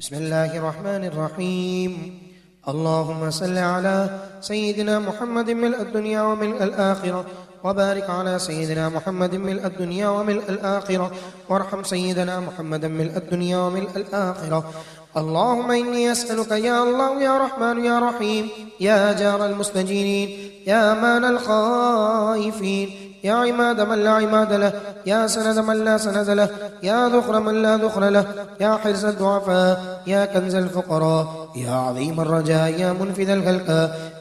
بسم الله الرحمن الرحيم. اللهم صل على سيدنا محمد ملء الدنيا وملء الآخرة، وبارك على سيدنا محمد ملء الدنيا وملء الآخرة، وارحم سيدنا محمد ملء الدنيا وملء الآخرة. اللهم إني أسألك يا الله يا رحمن يا رحيم يا جار المستجيرين يا أمان الخائفين يا عماد من لا عماد له يا سند من لا سند له يا ذخر من لا ذخر له يا حرز الضعفاء يا كنز الفقراء يا عظيم الرجاء يا منفذ الخلق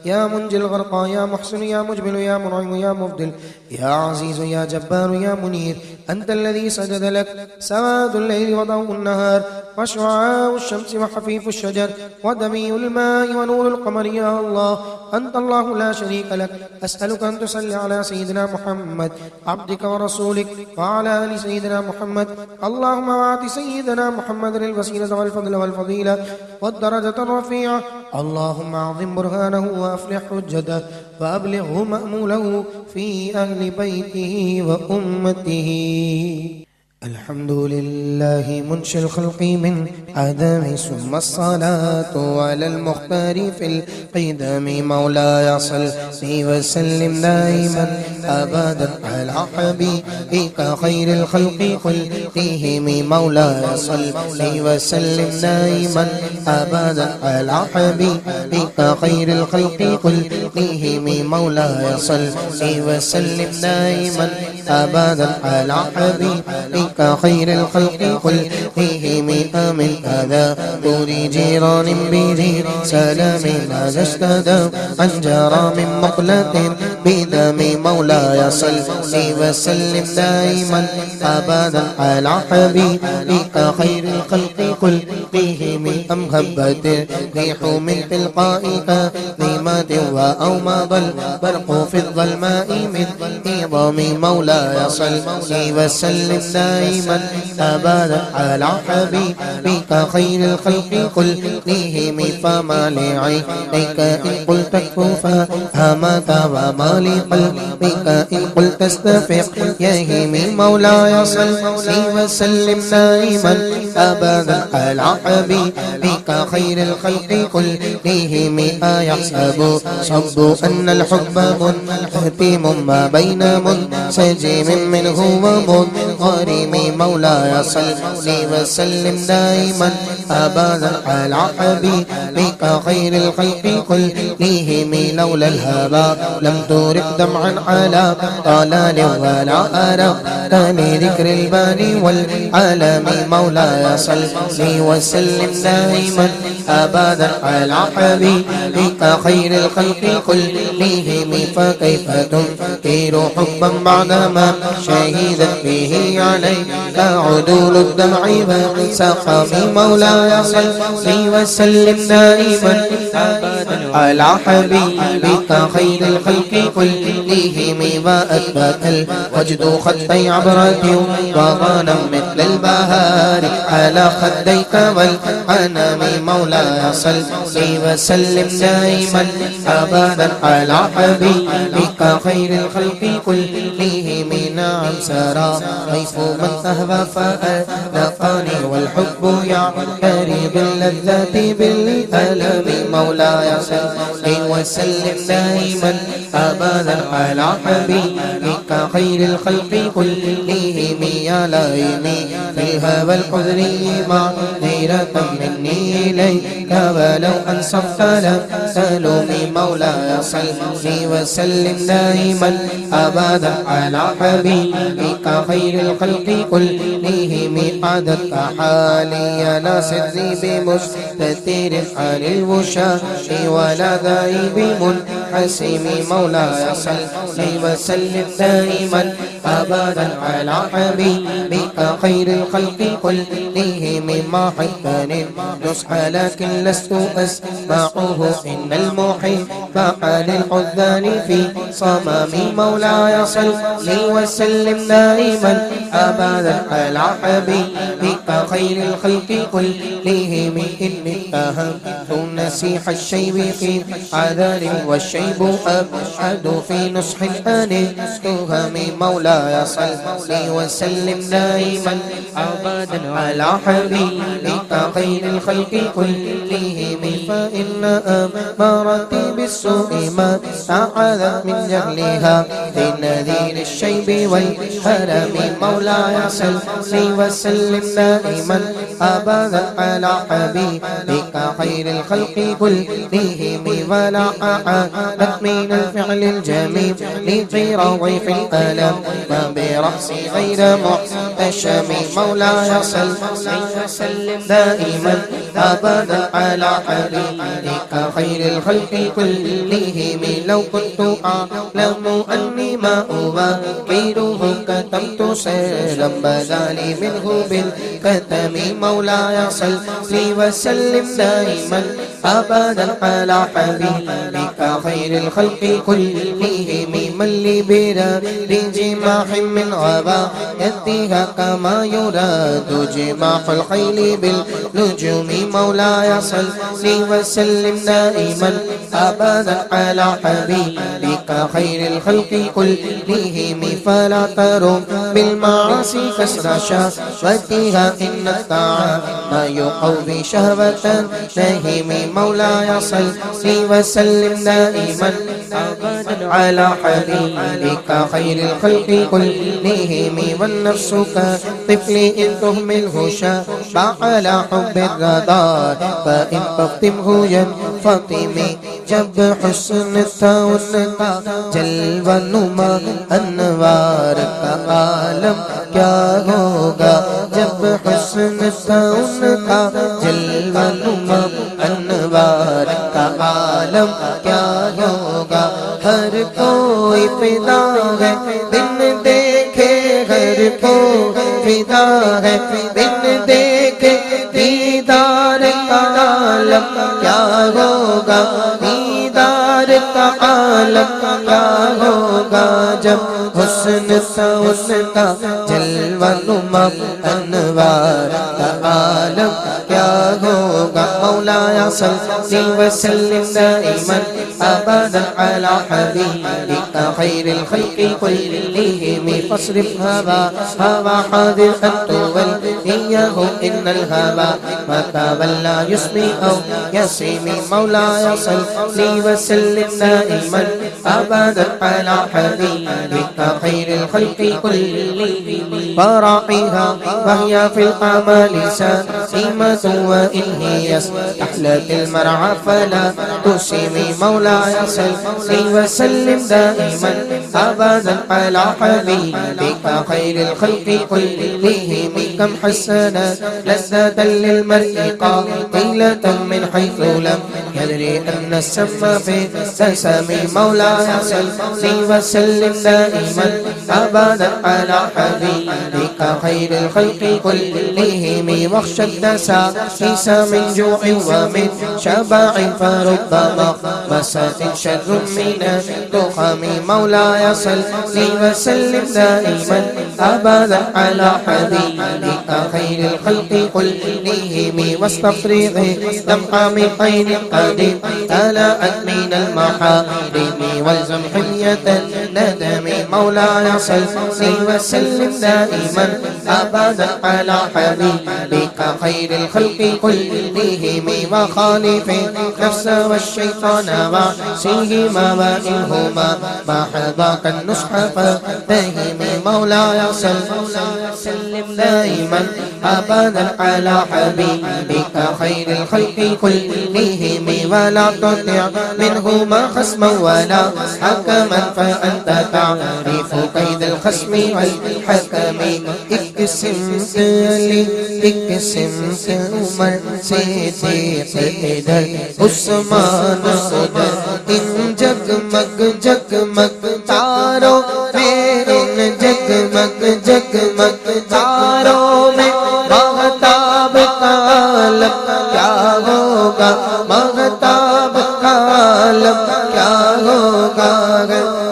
يا منجي الغرقى يا محسن يا مجبل يا منعم يا مفضل يا عزيز يا جبار يا منير. أنت الذي سجد لك سواد الليل وضوء النهار وشعاع الشمس وحفيف الشجر ودمي الماء ونور القمر يا الله. أنت الله لا شريك لك. أسألك أن تصلي على سيدنا محمد عبدك ورسولك وعلى آل سيدنا محمد. اللهم وآت سيدنا محمد الوسيلة والفضل والفضيلة والدرجة الرفيعة. اللهم أعظم برهانه وأفلح حجته وأبلغه مأموله في أهل بيته وأمته. الحمد لله منشئ الخلق من عدم، ثم الصلاة على المختار في القدم. مولاي صل وسلم دائما أبدا على حبيبك خير الخلق كلهم. مولاي صل وسلم دائما أبدا على حبيبك خير الخلق كلهم. مولاي صل وسلم دائما أبدا على حبيبك خير الخلق كلهم. آمن هذا دوري جيران بجير سلام هذا اشتدى عن جرى من مقلة بدم. مولاي صل وسلم دائما أبدا على حبيبك خير الخلق كلهم. أم هبت الريح من تلقائك ظلمات وأومض البرق في الظلماء من عظام. مولاي صل وسلم دائما أبدا على حبيبك خير الخلق كلهم. فما لعينيك إن قلت كفى همات وما لقلبك إن قلت استفق يهم. مولاي صل وسلم دائما أبدا على حبيبك خير الخلق كلهم. أيحسب صب أن الحب منهتم ما بين منسجم منه ومنغرم. مولاي صل وسلم دائما أبدا على حبيبك خير الخلق كلهم. لولا الهوى لم ترق دمعا على طلال ولا أرقت لذكر الباري والعالم. مولاي صل وسلم دائما أبدا على حبيبك خير الخلق كلهم. فكيف تنكر حبا بعدما شهدت به عليك عدول الدمع وسقم. مولاي صل وسلم دائما أبدا على حبيبك خير الخلق كلهم. وأثبت الوجد خطي عبرة وغنم مثل البهار على خديك والغنم. مولاي صل وسلم دائما أبدا على حبيبك خير الخلق كلهم. نعم سرى غيث من أهوى فأذقني والحب يعتري باللذات بالألم. مولاي صل وسلم دائما أبدا على حبيبك خير الخلق كلهم. يا لائمي في الهوى الحذر معذرة مني إليك ولو أنصفت لم تلومي. مولاي صل وسلم دائما أبدا على حبيبك خير الخلق كلهم. عددت حالي لا سري بمستتر عن الوشاء ولا ذايب منحسم. مولاي صل وسلم دائما أبدا على حبيبك خير الخلق كلهم. ما حيثني النصح لكن لست أسمعه إن المحب عن الحزان في صمم. مولاي صل وسلم دائما أبدا على حبيبك خير الخلق كلهم. إني اتهمت نسيح الشيب في عذار والشيب أبعد في نصح التهم. مولاي صل وسلم دائما أبدا على حبيبك خير الخلق كلهم فإن أمارتي بالسوء ما أعاذت من جهلها في نذير الشيب والهرم مولاي صلي وسلم دائما أبدا على حبيبك خير الخلق كلهم ولا أعادت من الفعل الجميل في روض في الألم ما برأسي غير محتشم مولاي صلي وسلم دائما أبدا على حبيبك خير الخلق كلهم لو كنت أعلم أني ما أبكره كتمت سيرا بدالي منه بالكتم مولاي صلي وسلم دائما أبدا على حبيبك خير الخلق كلهم من لي براد جماح من غبايتها كما يراد جماح الخيل بالنجوم مولاي صلي وسلم دائما أبدا على حبيبك خير الخلق كلهم فلا ترم بالمعاصي كسر شهوتها إن الطاعة ما يقوي شهوة نهم مولاي صلي وسلم دائما أبدا على حبيبك خير الخلق كلهم والنفس كطفل إن تهمله شاب على حب الرضا فإن تفتمه ينفطم جب حسن کا جلوہ نما انوار کا عالم کیا ہوگا جب حسن کا جلوہ نما انوار کا عالم کیا ہوگا ہر کوئی فدا ہے دن دیکھے ہر کوئی فدا ہے دن دیکھے دیدار کا عالم کیا ہوگا دیدار کا عالم کیا ہوگا جب حسن کا جلوہ نما انوار کا عالم کیا ہوگا مولاي صلي وسلم دائما أبدا على حبيبك خير الخلق كلهم فاصرف هوى حاضر أن توليه إن الهوى متى لا يسمي أو يسمي مولاي صلي وسلم دائما أبدا على حبيبك خير الخلق كلهم فراعيها وهي في الأعمال سائمة وإن هي أحلت المرعى فلا تسمي مولاي صلي وسلم دائما أبدا على حبيبك خير الخلق كلهم كم حسنت لذة للمرء قابلة من حيث لم يدري أن السم في سسم مولاي صلي وسلم دائما أبدا على حبيبك خير الخلق كلهم واخشى الدسائس من جوع ومن شبع فربما مسات شر من الدخم مولاي صلي وسلم دائما أبدا على حبيبك خير الخلق كلهم واستفرغ دمع من عين قديم تلأت من المحارم والزم حمية الندم مولاي صلي وسلم دائما أبدا على حبيبك خير الخلق كلهم وخالف النفس والشيطان وعصيهما وإنهما ما حضاك النصح فاتهم مولاي صلي وسلم دائما أبدا على حبيبك خير الخلق كلهم ولا تطع منهما خصما ولا حكما فأنت تعرف كيد الخصم والحكم اقسم لي اقسم عمر صدیق ادھر عثمان ادھر ان جگمگ جگمگ تاروں میں ان جگمگ جگمگ تاروں میں مہتاب کا عالم کیا ہوگا مہتاب کا عالم کیا ہوگا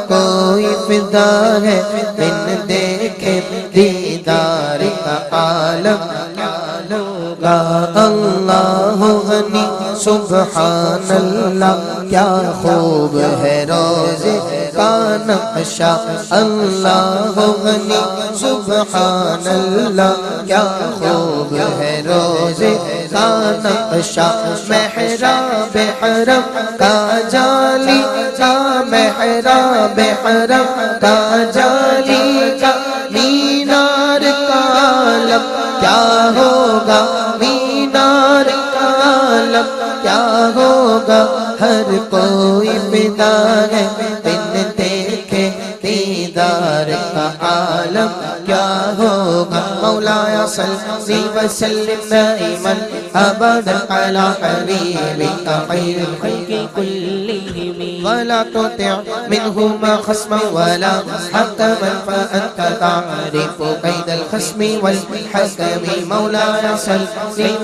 کوئی فدا ہے بن دیکھے دیدار کا عالم کیا ہوگا اللہ غنی سبحان اللہ کیا خوب ہے روزے کا نقشہ اللہ غنی سبحان اللہ کیا خوب ہے روزے کا نقشہ محراب حرم کا جالی کا محراب حرم کا جالی کا مینار کا علم کیا ہوگا مینار کا علم کیا ہوگا ہر کوئی فدا ہے بن دیکھے دیدار کا عالم کیا ہوگا مولایا صلی وسلم دائما ابدا علی حبیبک خیر الخلق کلہم ولا تطع منهما خصما ولا حكما فأنت تعرف كيد الخصم والحكم مولاي صل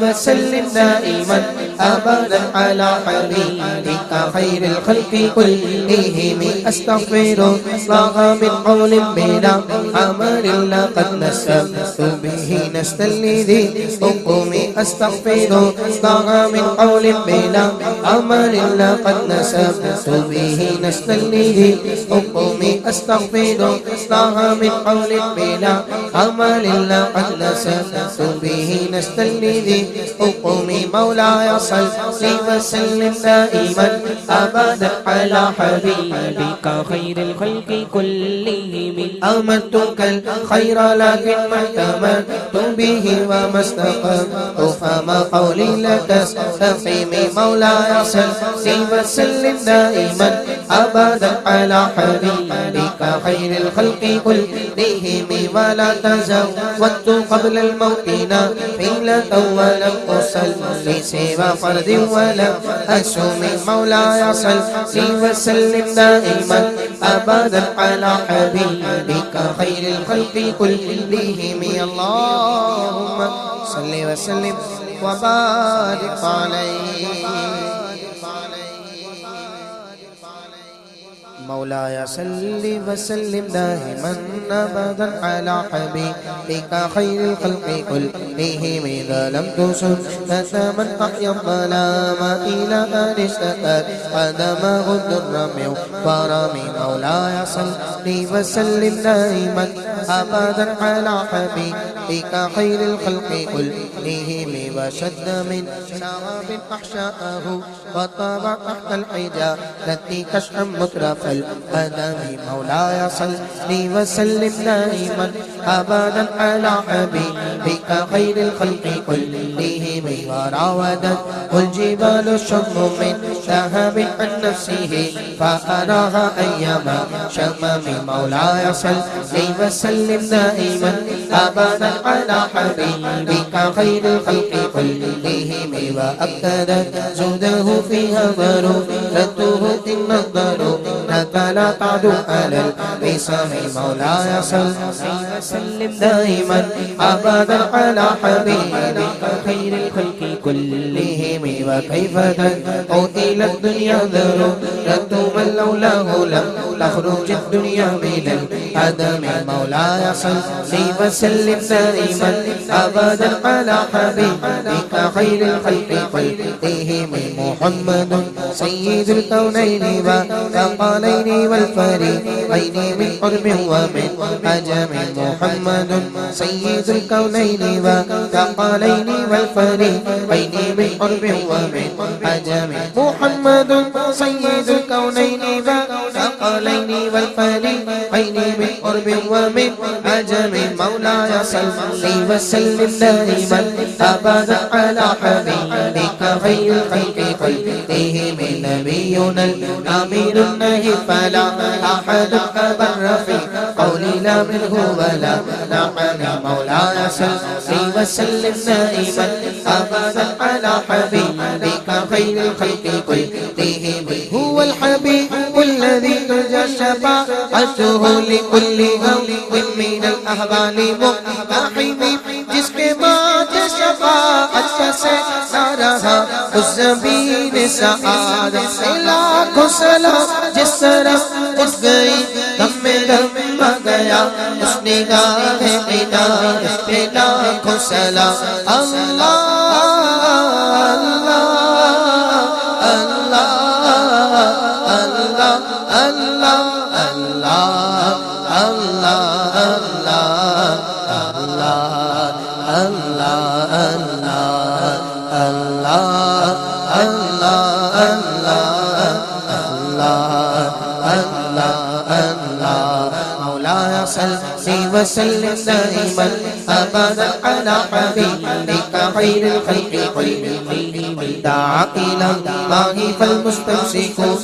وسلم دائما أبدا على حبيبك خير الخلق كلهم أستغفر الله من قول بلا عمل لقد نسبت به نسل الذي حكمي أستغفر الله من قول بلا عمل لقد نسبت به نسل الذي حكمي أستغفر الله من قول بلا عمل لقد نسبت به نسل الذي حكمي مولاي صل وسلم دائما أبدا على حبيبك خير الخلق كلهم أمرتك الخير لكن ما اهتممت به وما استقمت فما قولي لتستقيم مولاي صل وسلم دائما أبدا على حبيبك خير الخلق كلهم ولا تزودت قبل الموت نافلة ولم أصلي سوى فرد ولم أصم مولاي صل وسلم دائما أبدا على حبيبك خير الخلق كلهم اللهم صل وسلم وبارك عليه مولاي صل وسلم دائما ابدا على حبيبك خير الخلق كلهم اذا لم تسن فمن احيا الظلام الى ان اشتكت قدمه الدر من فرم مولاي صل وسلم دائما ابدا على حبيبك خير الخلق كلهم وشد من شراب احشاءه وطاب تحت الحجارة كشحا مترف القدم مولاي صل وسلم دائما ابدا على حبيبك خير الخلق كلهم وراودت الجبال الشم من ذهب عن نفسه فأراها أيما شمم مولاي صل وسلم دائما أبدا على حبيبك خير الخلق كلهم وأكدت زهده فيها ضرورته إن الضرورة لا تعدو على الوصام مولاي صل وسلم دائما أبدا على حبيبك خير الخلق كلهم وكيف تدعو إلى الدنيا ضرورة من لولاه لم تخرج الدنيا من العدم مولاي صل وسلم دائما أبدا على حبيبك خير الخلق كلهم محمد سيد الكونين والثقلين والفريقين من قرب ومن عجم محمد سيد الكونين والثقلين والفريقين من قرب ومن عجم محمد سيد الكونين والثقلين والفريقين من قرب ومن عجم مولاي صل وسلم دائما أبدا على حبيبك خير الخلق كلهم نبينا الأمير النهي فلا أحد أبر في قولي لا منه ولا نعني مولاي صل وسلم دائما أبدا على حبيبك خير الخلق كلهم هو الحبيب الذي ترجى شفاعته لكل هول من الأهوال مقتحم جس کے بعد شفاعت سے رہا اس زمین سعادت سے لاکھوں سلام جس طرف اٹھ گئی دم میں دم آ گیا اس نگاہ عنایت پہ لاکھوں سلام اللہ اللہ وسلم دائما أبدا على حبيبك خير الخلق كلهم دعا إلى الله فالمستمسكون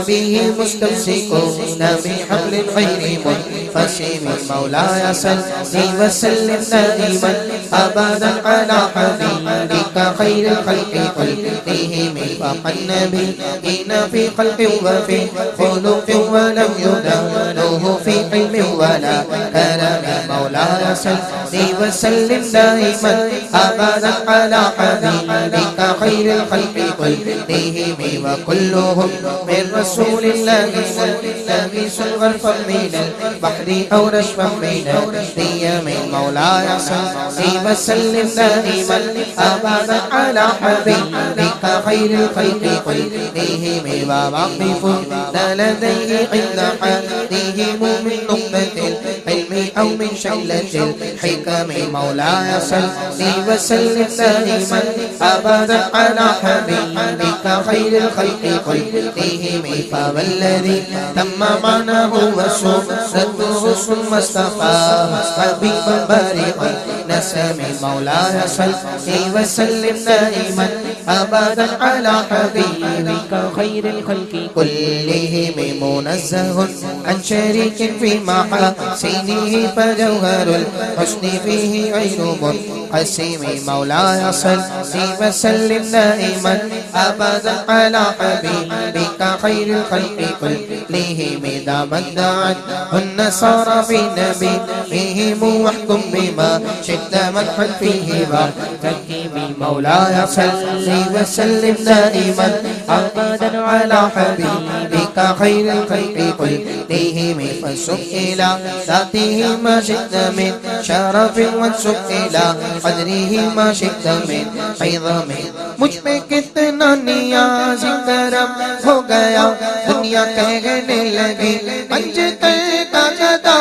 به مستمسكون بحبل خير منفسم مولاي صلي وسلم دائما أبدا على حبيبك خير الخلق كلهم فقد نبينا في خلق وفي خلق ولم يدانوه في علم ولا كرم مولاي صلي وسلم دائما أبدا على حبيبك خير الخلق كلهم وكلهم من رسول الله ملتمس غرفا من البحر أو رشفا من الديم مولاي صلي وسلم دائما أبدا على حبيبك خير الخلق كلهم وواقف لديه عند حديهم من نقطة العلم أو من شلة الحكم مولاي صلي وسلم دائما أبدا على حبيبك خير الخلق كلهم فوالذي تم معناه وسنته ثم اصطفاه حبيبا بارئا نسم مولاي صلي وسلم دائما أبدا على حبيبك خير الخلق كلهم منزه عن شريك في محاسنه فجوهر الحسن فيه غير منقسم مولاي صلي وسلم دائما أبدا على حبيبك خير الخلق كلهم دامت دعت النصارى في نبيهم واحكم بما شئت مدحا فيه وتكريم مولاي صلي وسلم دائما أبدا على حبيبك خير الخلق كلهم فسب إلى ذاته ما شئت من شرف وانسب إلى قدره ما شئت من عظم مجھ پہ کتنا نیاز کرم ہو گیا دنیا کہنے لگی پنجتے کا گدا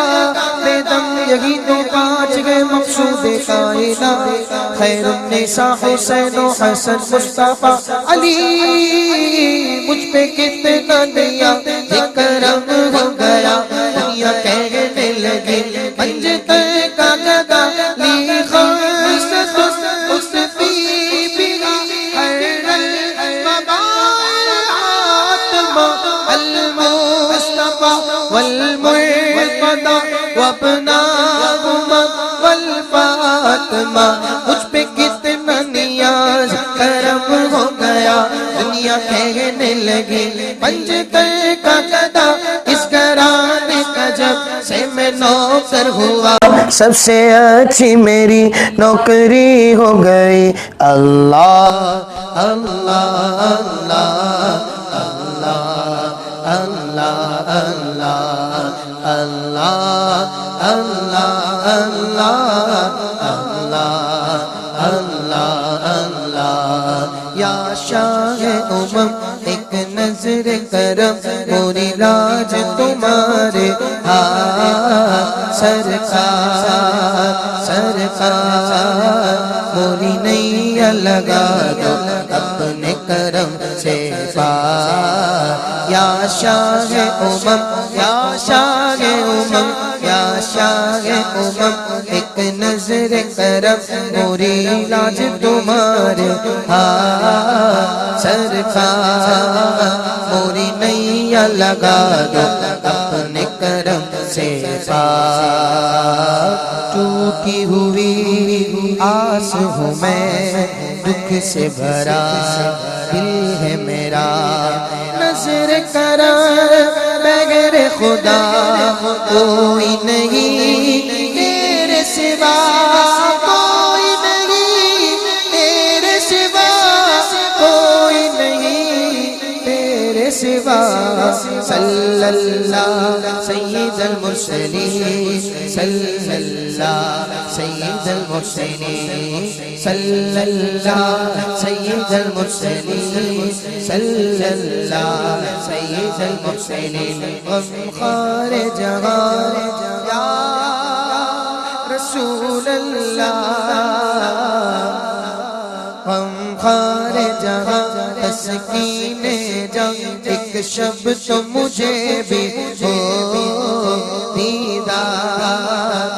بے دم یہی تو پانچ گئے مقصود کائنات خیر النساء حسین و حسن مصطفیٰ علی مجھ پہ کتنا نیاز کرم ہو گیا دنیا کہنے لگی پنجتے کا گدا لی خاص اس پی والمرتضى وابناهما والفاطمہ مجھ پہ کتنا نیاز کرم ہو گیا دنیا کہنے لگی پنجتے کا گدا اس گھرانے کا جب سے میں نوکر ہوا سب سے اچھی میری نوکری ہو گئی اللہ اللہ اللہ اللہ اللہ اللہ اللہ اللہ اللہ اللہ یا شاہ ایک نظر کرم موری راج تمہارے سرکار سرکار موری نیا لگا دو اپنے کرم سے پار یا شاہ یا شاہ یا شاہ ایک نظر کرم موری لاج تمہارے سرکار موری نیا لگا دو اپنے کرم سے پار ٹوٹی ہوئی آس ہوں میں دکھ سے بھرا دل ہے میرا نظر کرا بغیر خدا کوئی نہیں تیرے سوا کوئی نہیں تیرے سوا کوئی نہیں تیرے سوا صلی اللہ سید المرسلین صلی اللہ سید المرسلین صلی اللہ سید المرسلین صلی اللہ سید المرسلین غمخوار جہاں یا رسول اللہ غمخوار جہاں تسکین جاں ایک شب تو مجھے بھی ہو دیدار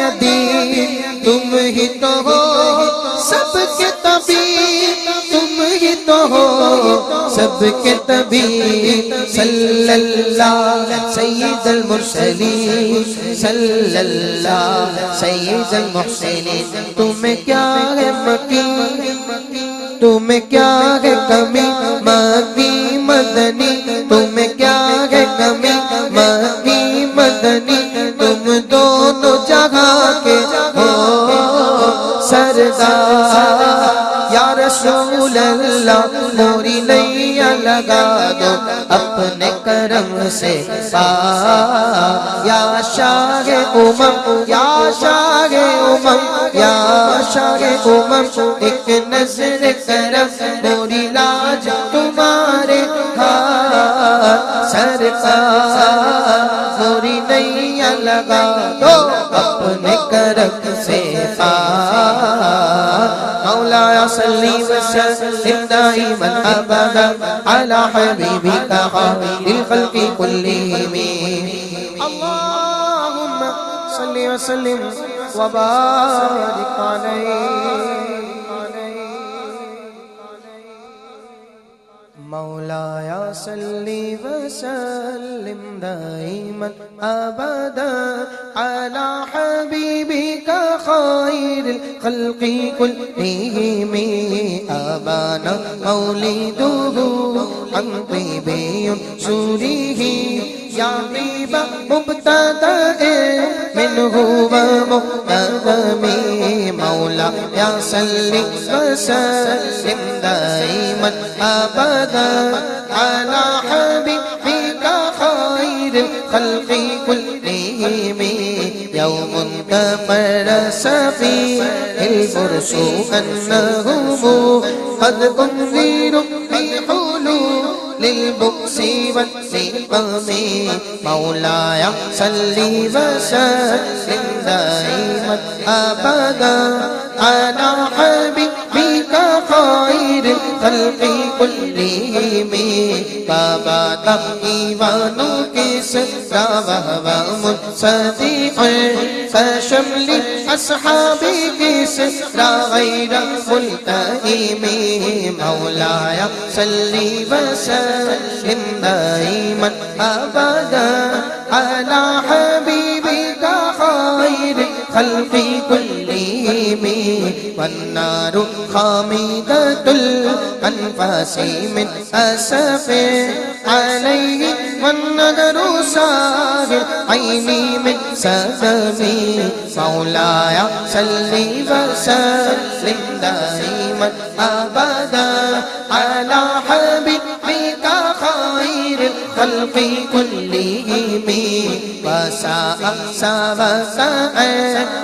ادیب تم ہی تو ہو سب کے طبیب تم ہی تو ہو سب کے طبیب صلی اللہ سید المرسلین صلی اللہ سید المحسنین تمہیں کیا ہے مکی تمہیں کیا ہے کمی مکی مدنی تمہیں کیا ہے کمی مکی مدنی تم دونوں جگہ کے ہو سردار یا رسول اللہ موری نیا لگا دو اپنے کرم سے یا شاہ امم یا شاہ امم یا شاہ امم ایک نظر کرم موری لاج تمہارے ہاتھ سرکار موری نیا لگا دو اپنے کرم سے مولا صلی وسلم دائما ابدا على حبیبک خیر الخلق کلہم اللہم صلی وسلم وبارک علیہ مولایا صلی وسلم دائما ابدا على حبیبک خیر الخلق کلہم ابانا مولدہ عن طیب سوریہ یا طیب مبتدأ منہ ومقدم مولا یا صلی وسلم دائما ابدا على حبیبک خیر الخلق کلہم یوم تفرس فیہ الفرس انہم قد انذروا بحلول البؤس والسقم مولایا صلی وسلم دائما ابدا على حبیبک خیر الخلق کلہم بابا ایوانوں کے سرا وہو منصدق فشمل اصحابی کے سرا غیر ملتئم مولایا صلی وسلم دائما ابدا على حبیبک خیر الخلق کلہم والنار خامدۃ الانفاس من اسف علیہ والنظر ساہر عینی من صدم مولایا صلی وسلم دائما ابدا على حبیبک خیر الخلق کلہم وساء سوساء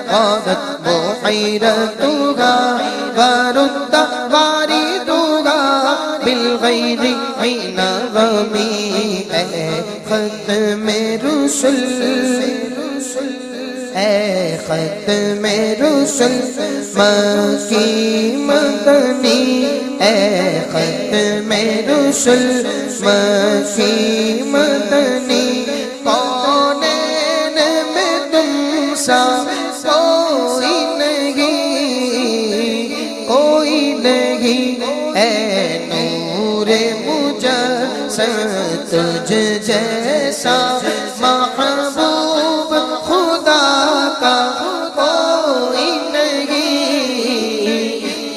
غابت بحیرتها ورد واردها بالغیر حین غمی اے ختم رسل اے ختم رسل مکی مدنی اے ختم رسل مکی مدنی کونین میں تم سا کوئی نہیں اے نور مجسم تجھ جیسا محبوب خدا کا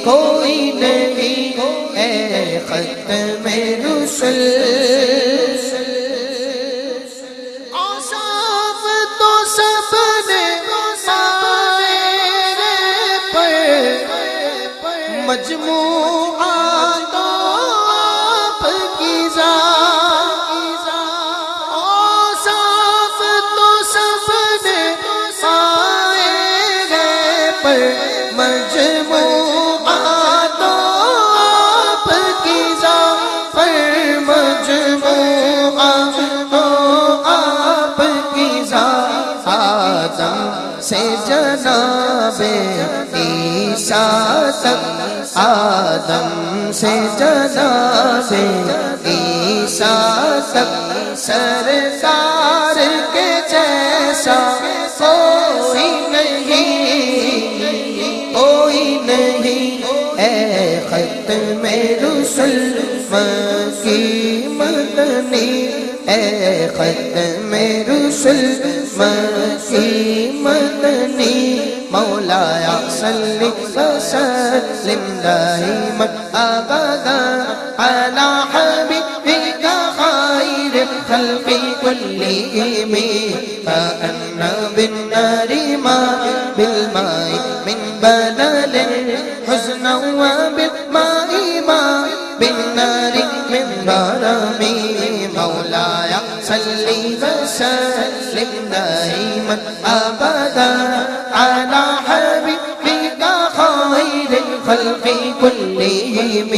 کوئی نہیں اے ختم رسل اوصاف تو سب نے پائے پر مجموعہ تو آپ کی ذات اوصاف تو سب نے پائے پر مجموعہ تو آپ کی ذات پر مجموعہ تو آپ کی ذات آدم سے جناب عیسیٰ تک آدم سے جناب عیسیٰ تک سرکار کے جیسا کوئی نہیں ختم رسل مکی مدنی، اے ختم رسل مکی مدنی، مولایا صلی وسلم دائما ابدا علی حبیبک خیر الخلق کلہم، کأن بالنار ما بالماء من بدل حزنا وبالماء ما بالنار من غرام، مولایا صلی وسلم دائما ابدا علی حبیبک خیر الخلق کلہم،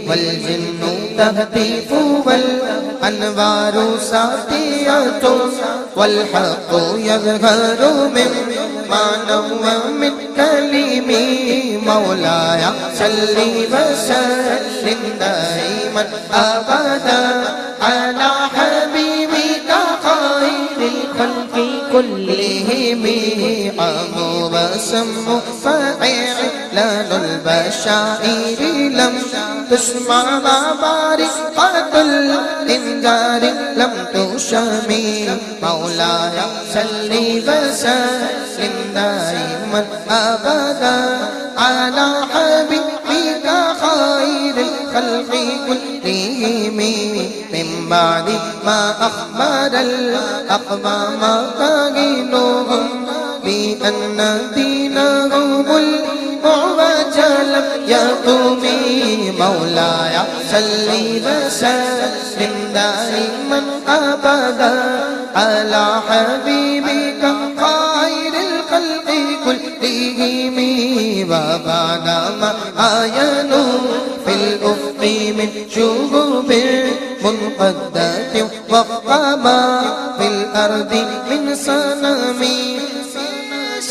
والجن تهتف والانوار ساطعۃ والحق يظهر مما نوى من كلمي، مولاي صل وسلم دائما ابدا على حبيبك خير الخلق كلهم، عام وسم فإعلان البشائر لم تسمع بارقة الإنذار لم تشمي، مولاي صل وسلم دائما أبدا على حبيبك خير الخلق كلهم، من بعد ما أخبر الأقوام قائلهم بأن دينهم المعوج لم يقوم، مولاي صل وسلم دائما أبدا على حبيبك خير الخلق كلهم، وبعد ما عاينوا في الأفق من شهوب منقدة وقما في الأرض من صنم،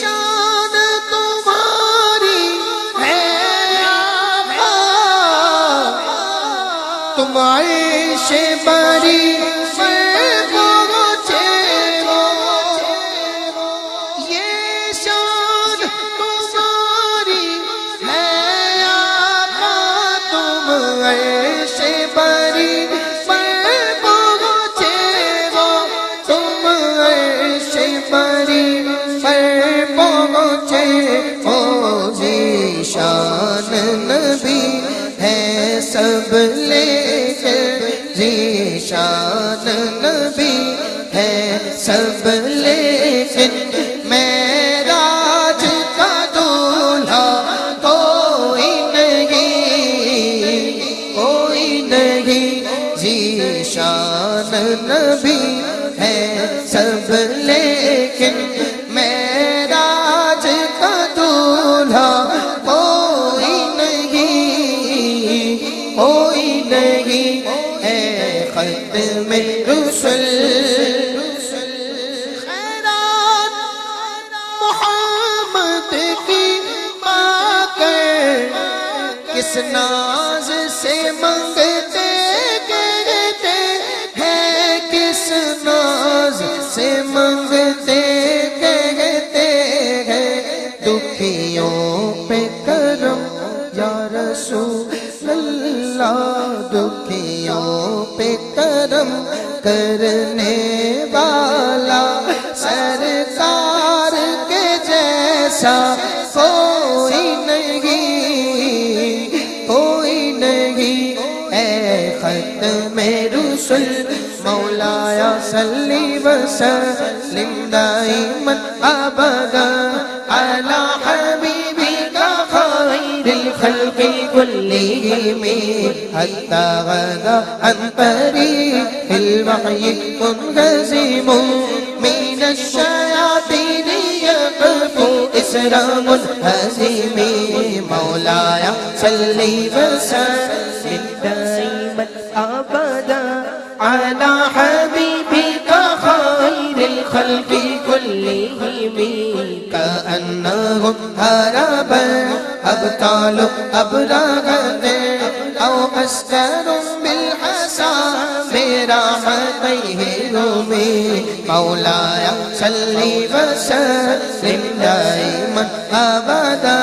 شان تمہاری ہے آقا، تم عرش بری پر پہنچے ہو، یہ شان تمہاری ہے آقا، تم عرش بری پر پہنچے ہو، تم عرش بری پر پہنچے ہو، ذیشان نبی ہے سب لیکن، ذیشان نبی ہے سب لیکن، معراج کا دولہا کوئی نہیں، کوئی نہیں، ذیشان نبی ہے سب لیکن، معراج کا دولہا کوئی نہیں، کوئی نہیں، اے ختم رسل خیرات محمد کی پا کر کس ناز سے منگتے کہتے ہیں، کس ناز سے منگتے کہتے ہیں، دکھیوں پہ کرم یا رسول اللہ، دکھیوں پہ کرم کرنے والا سرکار کے جیسا کوئی نہیں، کوئی نہیں، اے ختم رسل مولایا صلی وسلم دائما ابدا علی حبیبک خیر الخلق كلهم، حتى غدا عن طريق الوحي منهزم من الشياطين يقف إسرى منهزم، مولاي صل وسلم دائما أبدا على حبيبك خير الخلق كلهم، كأنهم هرب أبطال أبرغت أو أسكر بالحسى براحتيه رمي، مولاي صل وسلم دائما أبدا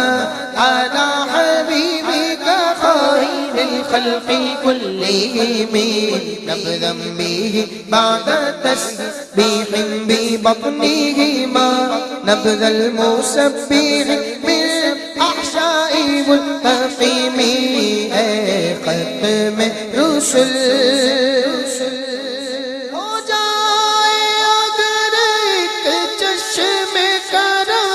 على حبيبك خير للخلق كلهم نبذا به بعد تسبيح ببطنهما نبذ المسبح من أحشاء ملتقم ختم رسل ہو جائے اگر ایک چشم کرم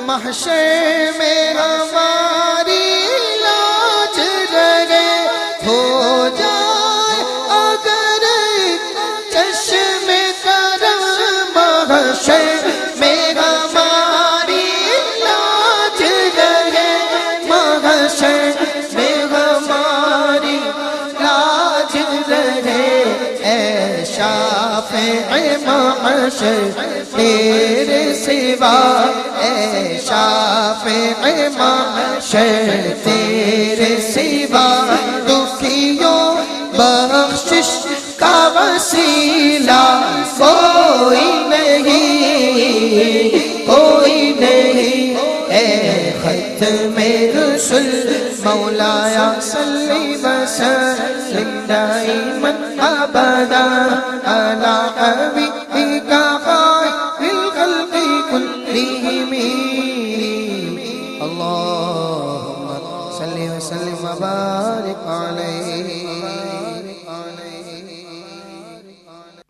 محشر میں ہماری لاج رہے ہو جائے اگر ایک چشم کرم محشر میں ہماری لاج رہے محشر میں ہماری لاج رہے اے شافع محشر تیرے سوا اے شافع محشر تیرے سوا دکھیوں بخشش کا وسیلہ کوئی نہیں اے ختم رسل مولایا صلی وسلم دائما ابدا علی حبیبک خیر الخلق كلهم اللهم صل وسلم وبارك عليه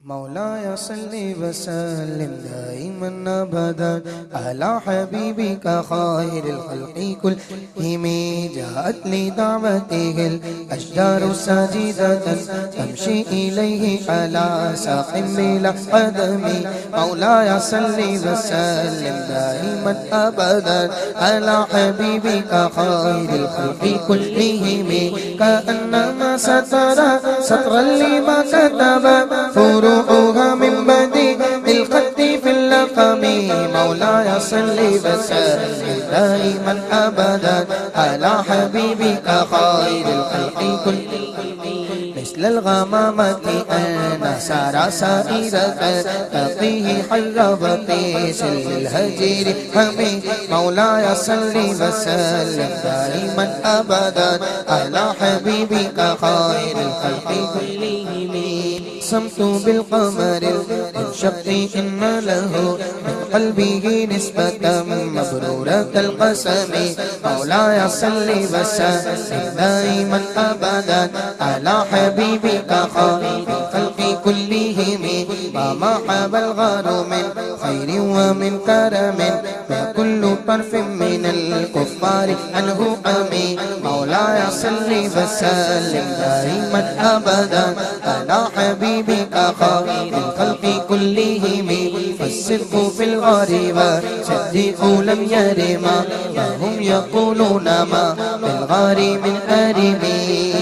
مولاي صل وسلم دائما ابدا على حبيبك خير الخلق كلهم جاءت لدعوته الاشجار ساجدة تمشي اليه على ساق بلا قدم مولاي صل وسلم دائما ابدا على حبيبك خير الخلق كلهم كأنما سطرا لما كتب فروعها من بديع الخط في اللقم مولاي صل وسلم دائما ابدا على حبيبك خير الخلق كلهم مثل الغمامة أنا سارا سائرة تقيه حربتي سل الهجير همي مولاي صل وسلم دائما أبدا على حبيبك خير الخلق كلهم سمت بالقمر انشق إن له من قلبه نسبة مبرورة القسم مولاي صل وسلم دائما أبدا على حبيبك خير الخلق كلهم وما حاب الغار من خير ومن كرم وكل طرف من الكفار عنه أمي مولاي صل وسلم دائما أبدا على حبيبك خير الخلق كلهم فالصدق في الغار وصدقوا لم يرما وهم يقولون ما بالغار من أرمي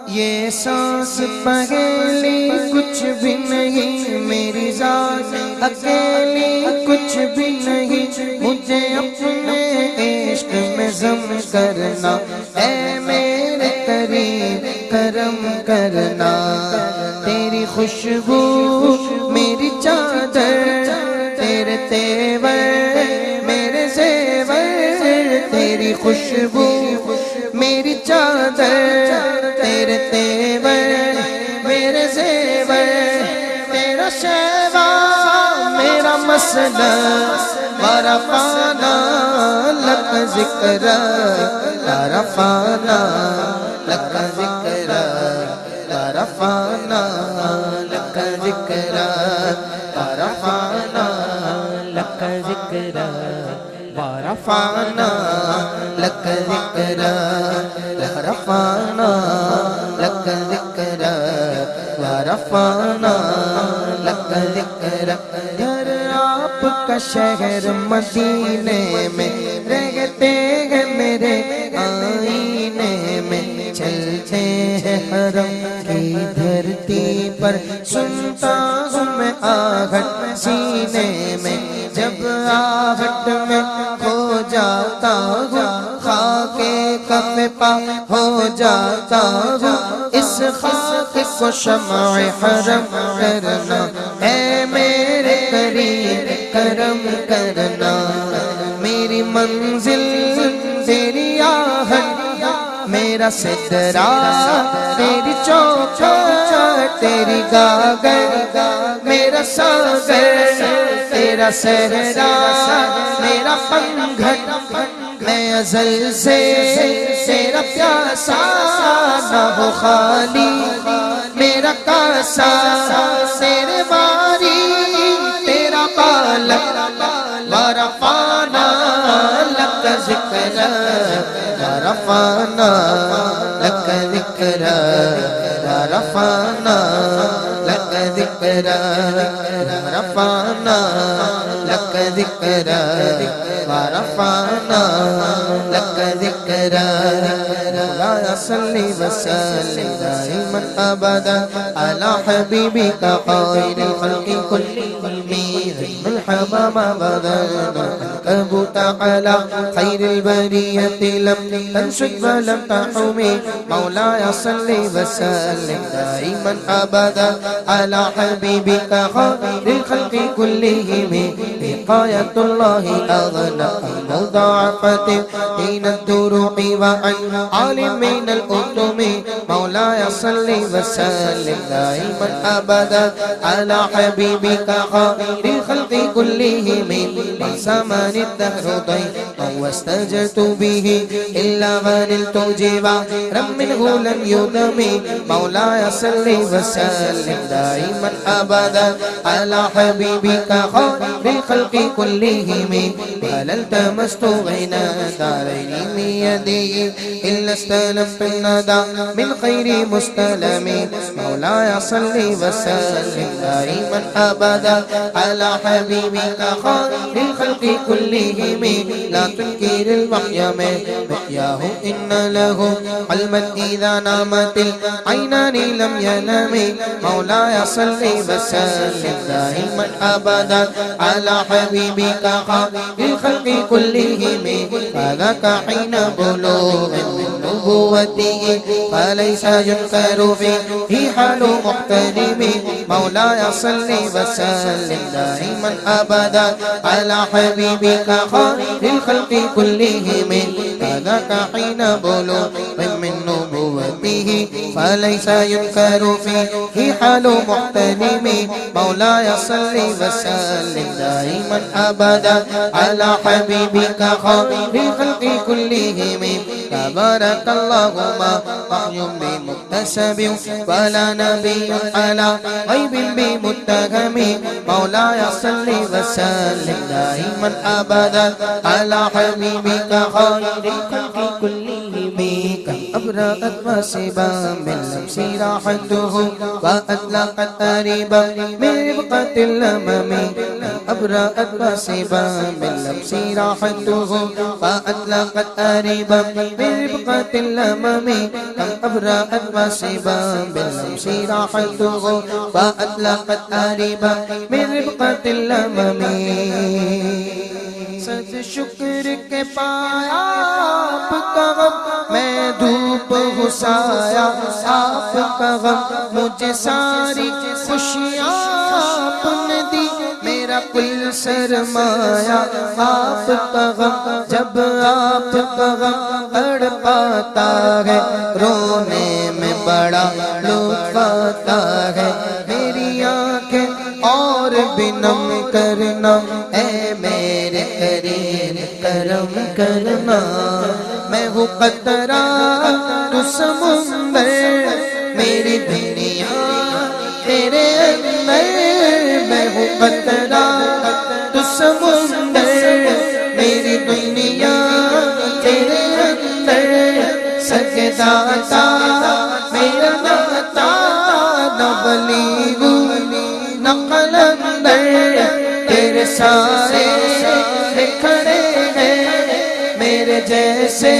یہ سانس پہلی کچھ بھی نہیں میری ذات اکیلی کچھ بھی نہیں مجھے اپنے عشق میں ضم کرنا اے میرے قریب کرم کرنا تیری خوشبو میری چادر تیرے تیور میرے زیور تیری خوشبو میری چادر تیرے تیور میرے زیور تیرا شیوا میرا مسئلہ ورفعنا لک ذکر ورفعنا لک ذکر ورفعنا لک ذکر ورفعنا لک ذکر ورفعنا لك ذكرا ورفعنا لك ذكرا ورفعنا لك ذكرا گھر آپ کا شہر مدینے میں رہتے ہیں میرے آئینے میں چلتے ہیں حرم کی دھرتی پر سنتا ہوں میں آہٹ سینے میں جب آہٹ میں ہو جاتا ہوں خاک کف پا ہو جاتا ہوں اس خاک کو شمع حرم کرنا اے میرے قریب کرم کرنا، میری منزل تیری آہٹ، میرا سدرا تیری چوکھٹ، تیری گاگر میرا ساگر، تیرا صحرا میرا پنگھٹ، میں ازل سے تیرا پیاسا، نہ ہو خالی میرا کاسا، تیرے باری تیرا بالک، ورفعنا لک ذکر، ورفعنا لک ذکر، ورفعنا لک ذکر، ورفعنا لک ذکر، ورفعنا لک ذکر. مولایا صلی وسلم دائما ابدا علی حبیبک خیر الخلق کلهم، مرحبا ما بدل عنكبوت على خير البرية لم تنشد ولم تحمي. مولاي صل وسلم دائما ابدا على حبيبك خير الخلق كلهم، وقاية الله اغنى المضاعفة حين الدروع وعن عالم من الأتم. مولاي صل وسلم دائما ابدا على حبيبك خير الخلق كلهم، زمان الدهر ضيقا واستجرت به إلا ونلت جوارا منه لم يدم. مولاي صل وسلم دائما أبدا على حبيبك خير الخلق كلهم، ولا التمست غنى دارين من يدي إلا استلمت الندى من خير مستلم. مولاي صل وسلم دائما أبدا على حبيبك خير الخلق كلهم، لا تنكر الوحي من وحياه إن له علما إذا نامت العينان لم ينم. مولاي صل وسلم دائما أبدا على حبيبك خير الخلق كلهم، فذاك حين بلوغ من نبوته فليس ينكر فيه حال محترم. مولاي صل وسلم دائما أبدا على حبيبك خير الخلق كلهم، فذاك حين بلوغ من نبوته فليس ينكر فيه حال محترم. مولاي صل وسلم دائما أبدا على حبيبك خير الخلق كلهم. تبارك اللهم وحي بمكتسب ولا نبي على غيب بمتهم. مولاي صل وسلم دائما أبدا على حبيبك خير الخلق كلهم. كم أبرأت واسبا من لمس راحته وأطلقت أريبا من ربقة الأمم. أبرأت واسبا من لمس راحته وأطلقت أريبا من ربقة الأمم. كم أبرأت واسبا من لمس راحته وأطلقت أريبا من ربقة الأمم. سج شکر کے پایا آپ کا غم، میں دھوپ گھسایا آپ کا غم، مجھے ساری خوشیاں آپ نے دی، میرا کل سرمایا آپ کا غم. جب آپ کا غم تڑ پاتا ہے رونے میں بڑا لطف آتا ہے. میری آنکھیں اور بھی نم کرنا اے میرے کریم کرم کرنا. میں ہوں قطرہ تو سمندر، میری دنیا تیرے اندر. میں ہوں قطرہ تو سمندر، میری دنیا تیرے اندر. سجدہ میرا ناتا نہ بلیغ نہ قلندر، تیرے سارے کھڑے ہیں میرے جیسے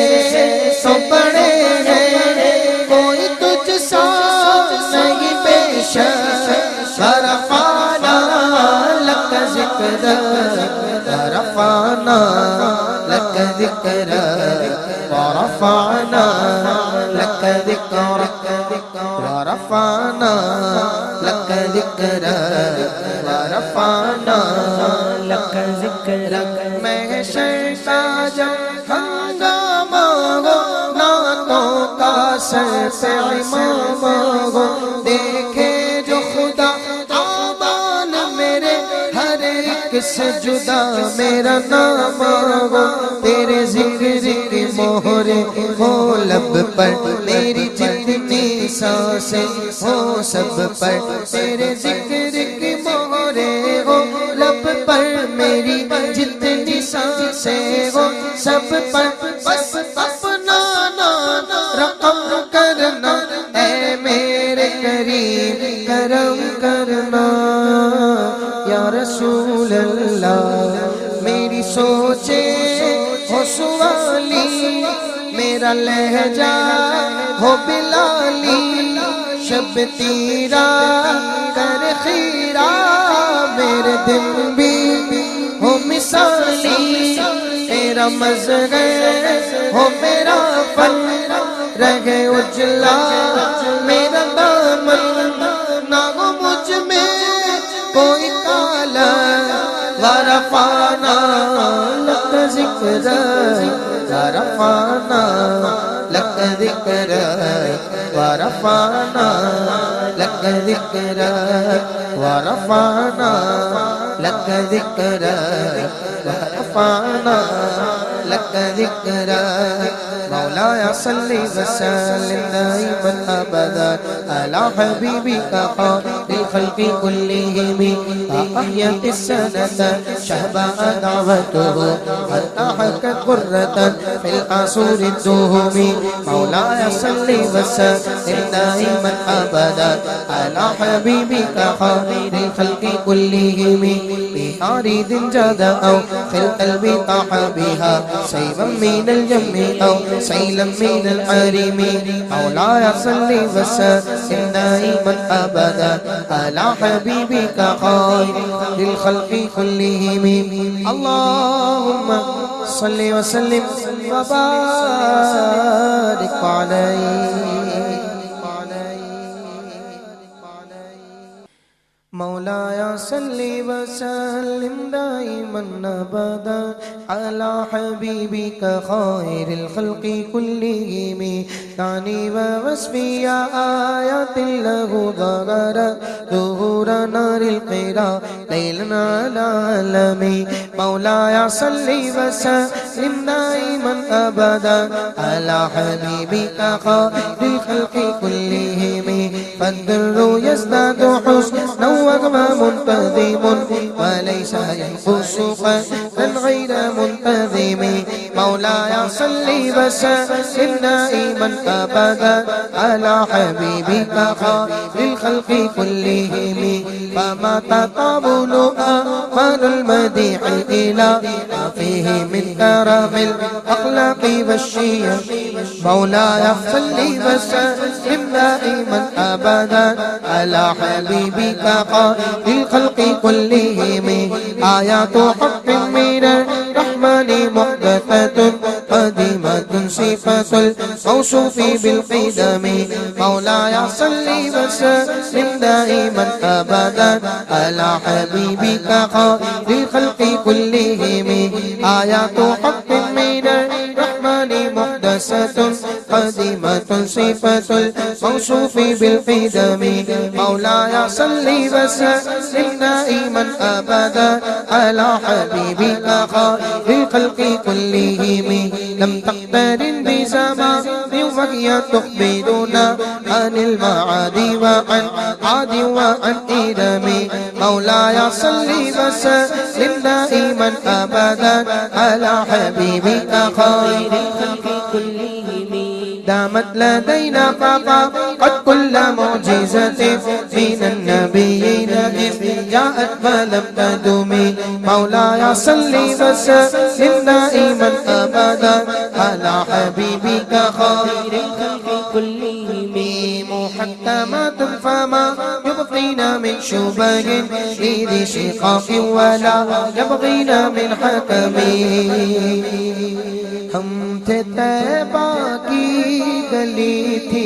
تو بڑے ہیں، کوئی تجھ سا نہیں پیش. ورفعنا لک ذکر، ورفعنا لک ذکر، ورفعنا لک ذکر، ورفعنا لك ذكرك ورفعنا لك ذكرك محشر کا جب ہنگامہ ہو نعتوں کا سر پہ امام ہو دیکھے جو خدا آبان میرے ہر ایک سے جدا میرا نام ہو تیرے ذکر کی مہرے ہو لب پر میری جتنی سانسیں ہو سب پر تیرے ذکر کی مہرے ہو لب پر میری جتنی سانسیں ہو سب پر بس اپنا نام رقم کرنا اے میرے کریم کرم کرنا یا رسول اللہ میری سوچے ہو سوالی میرا لہجہ ہو بلالی شب تیرا کر خیرہ میرے دل بھی ہو مثالی تیرا مظہر ہو میرا فن رہے اجلا میرا دامن نہ ہو مجھ میں کوئی کالا ورفعنا لک ذکرک ورفعنا لک ذکرک ورفعنا لک ذکرک ورفعنا لک ذکرک ورفعنا لک ذکرک مولایا صلی وسلم دائما ابدا علی حبیبک خیر الخلق کلہم احیت السنة شہباء دعوته حتی حکت قرة فی العصور الدہم مولایا صلی وسلم دائما ابدا علی حبیبک خیر الخلق کلہم بحارد جاد او فی القلب طاح بها سیبا من الجم او سیلا من الحرم مولایا صلی وسلم دائما ابدا علی حبیبک خیر الخلق کلہم اللہم صلی وسلم وبارک علیہ مولایا صلی وسلم دائما ابدا علی حبیبک خیر الخلق کلہم تعنی ووصفی آیات لہ ظہر ظہور نار القرا لیلا العالمی مولایا صلی وسلم دائما ابدا علی حبیبک خیر الخلق کلہم فالدر یزداد حسنا وهو منتظم وليس ينقص قدرا غير منتظم مولاي صل وسلم دائما ابدا على حبيبك خير الخلق كلهم فما تطاول اعمال المديح الى ما فيه من كرم الاخلاق والشيم مولاي صل وسلم دائما ابدا على حبيبك خير الخلق كلهم آيات حق من الرحمن محدثة قديمة صفة الموصوف بالقدم مولاي صل وسلم دائما ابدا على حبيبك خير الخلق كلهم آيات حق من الرحمن محدثة قديمة صفة الموصوف بالقدم مولاي صل وسلم دائما ابدا على حبيبك خير الخلق كلهم لم تقترن بزمان وهي تخبرنا عن المعاد وعن عاد وعن إرم مولاي صل وسلم دائما ابدا على حبيبك خير الخلق كلهم دامت لدينا فقط كل معجزة من النبيين إذ جاءت ولم تدم مولاي صل وسلم دائما أبدا على حبيبك خير الخلق كلهم محكمات فما يبقين من شبه ذي شقاق ولا يبغين من حكم ہم تھے طیبہ کی گلی تھی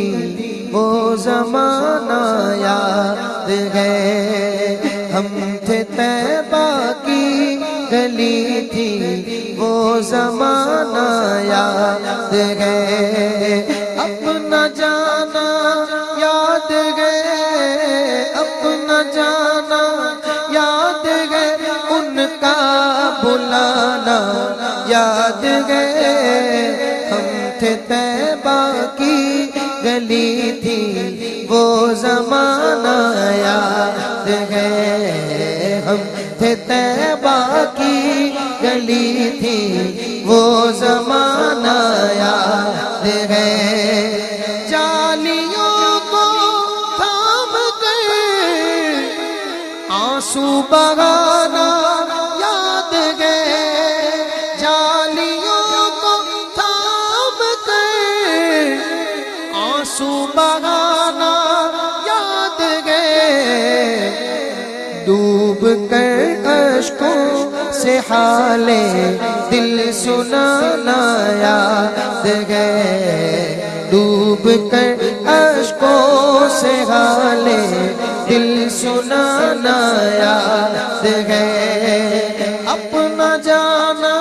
وہ زمانہ یاد ہے، ہم تھے طیبہ کی گلی تھی وہ زمانہ یاد ہے، اپنا جانا یاد ہے، اپنا جانا یاد ہے، ان کا بلانا یاد ہے، ہم تھے طیبہ کی گلی تھی وہ زمانہ یاد ہے، ہم تھے طیبہ کی گلی تھی وہ زمانہ یاد ہے، جالیوں کو تھام کر آنسو بہانا یاد ہے، جالیوں کو تھام کر آنسو بہانا یاد ہے، ڈوب کر اشکوں سے حال دل سنانا یاد ہے، ڈوب کر اشکوں سے حال دل سنانا یاد ہے، اپنا جانا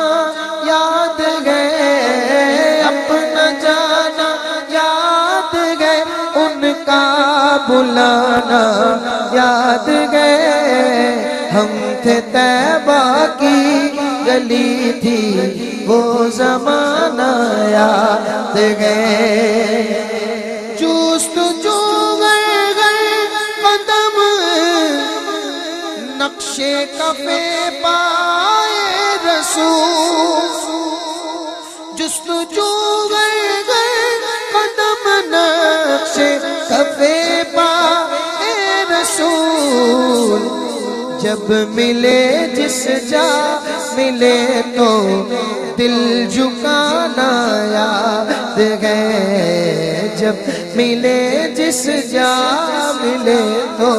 یاد ہے، اپنا جانا یاد ہے، ان کا بلانا یاد ہے، ہم تھے طیبہ کی گلی تھی وہ زمانہ یاد ہے، جستجو قدم نقشے کفے پائے رسول، جستجو قدم نقشے کفے پائے رسول، جب ملے جس جا ملے تو دل جھکانا یاد ہے، جب ملے جس جا ملے تو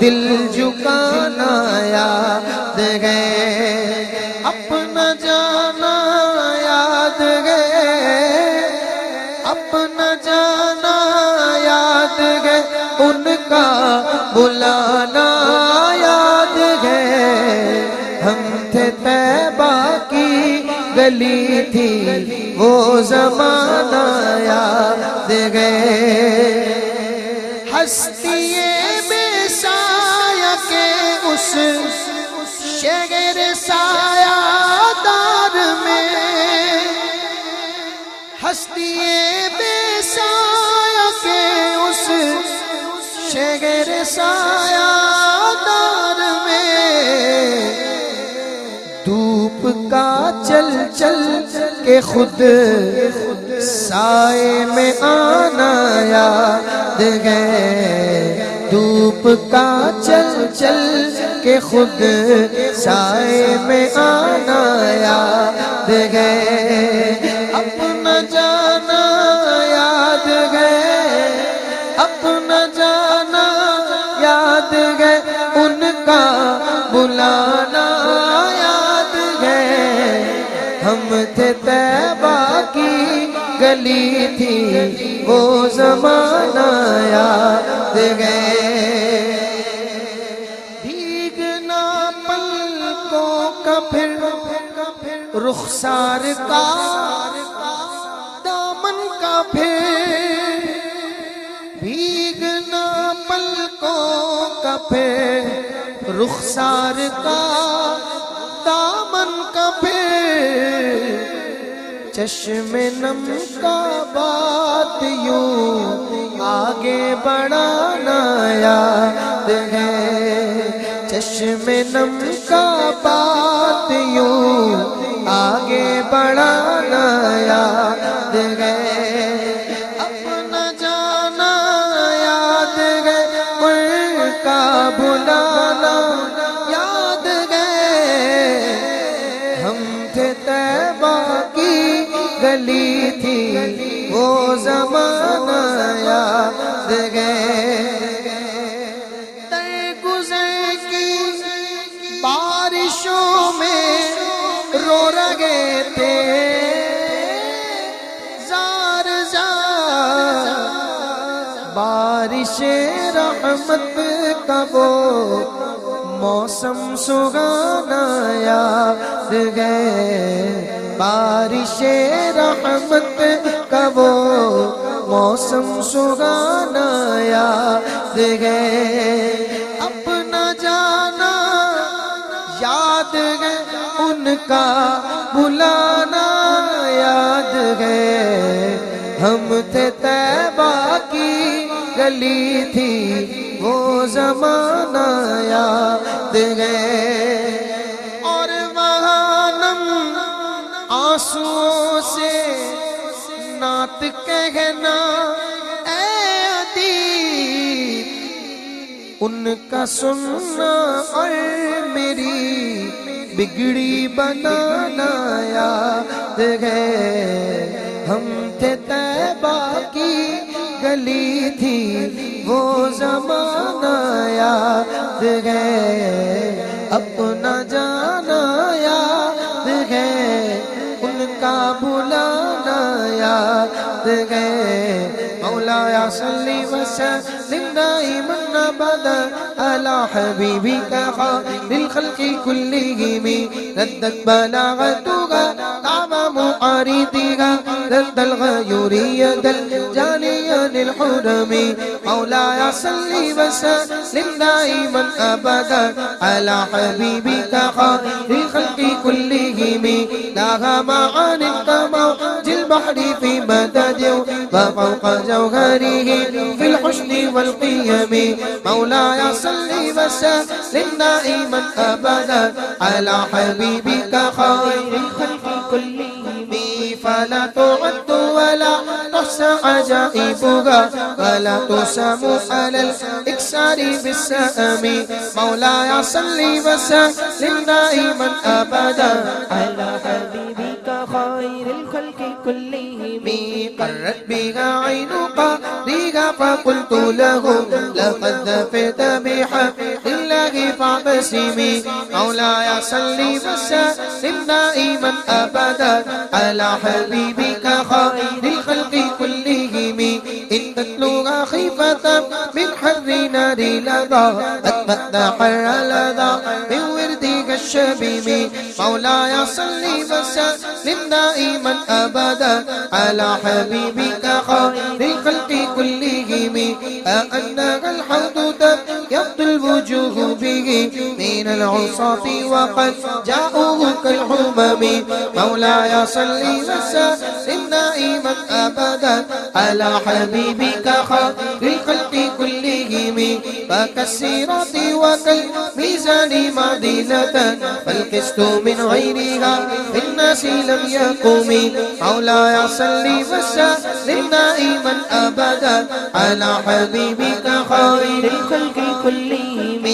دل جھکانا یاد ہے، اپنا جانا یاد ہے، اپنا جانا یاد ہے، ان کا بلانا یاد ہے، ہم تھے طیبہ کی گلی تھی وہ زمانہ یاد ہے، ہستی بے سایہ کے اس شہر سایہ دار میں، ہستی بے سایہ کے اس شہر سایہ دار میں، دھوپ کا چل چل کے خود سائے میں آنا یاد ہے، دھوپ کا چل چل کے خود سائے میں آنا یاد ہے، اپنا جانا یاد ہے، اپنا جانا یاد ہے، ان کا بلانا یاد ہے، ہم تھے طیبہ کی گلی تھی وہ زمانہ یاد ہے، بھیگنا پلکوں کا پھر رخسار کا دامن کا پھر، بھیگنا پلکوں کا پھر رخسار کا دامن کا پھر، چشم نم کا بات یوں آگے بڑھانا یاد ہے، چشم نم کا بات یوں آگے بڑھانا یاد ہے، اپنا جانا یاد ہے، ان کا بلانا یاد ہے، ہم تھے طیبہ کی گلی تھی وہ زمانہ یاد ہے، درگزر کی بارشوں میں رو رہے تھے زار زار، بارش رحمت کا وہ موسم سہانا یاد ہے، بارش رحمت کا وہ موسم سہانا یاد ہے، اپنا جانا یاد ہے، ان کا بلانا یاد ہے، ہم تھے طیبہ کی گلی تھی وہ زمانہ یاد ہے، اور وہاں نم آنسوؤں سے نعت کہنا اے ادیب، ان کا سننا اور میری بگڑی بنانا یاد ہے، ہم تھے طیبہ کی گلی تھی وہ زمانہ یاد ہے، اپنا جانا یاد ہے، ان کا بلانا یاد ہے، مولا صلی وسلم دائما ابدا علی حبیبک خیر الخلق کلہم، ردت بلاغتها طعم معارضها، رد الغیور ید الجانی عن الحرم، مولا صلی وسلم دائما ابدا علی حبیبک خیر الخلق کلہم، لاغ معانی كموج البحر في مدد وفوق جوهره في الحسن والقيم، مولاي صل وسلم دائما ابدا على حبيبك خير الخلق كلهم، فلا تعد ولا تحصى عجائبها ولا تسام على الاكسار بالسام، مولاي صل وسلم دائما ابدا على حبيبك خير الخلق كلهم، قرت بها عين قارئها فقلت له لقد دفعت بحق الله فاعتصمي، مولاي صل وسلم دائما ابدا على حبيبك خير الخلق كلهم، ان تتلوها خيفة من حر نار لظى اتبعت حر لظى من وردك الشبيب، مولاي صل وسلم دائما ابدا على حبيبك خير الخلق كلهم، أأنك الحوض يبدو الوجوه به من العصاة وقد جاءوه كالحمم، مولاي صل وسلم دائما ابدا على حبيبك خير الخلق كلهم، فكالسيرة وكالميزان معدلة فالقسط من غيرها في الناس لم يقم، مولاي صل وسلم دائما ابدا على حبيبك خير الخلق كلهم،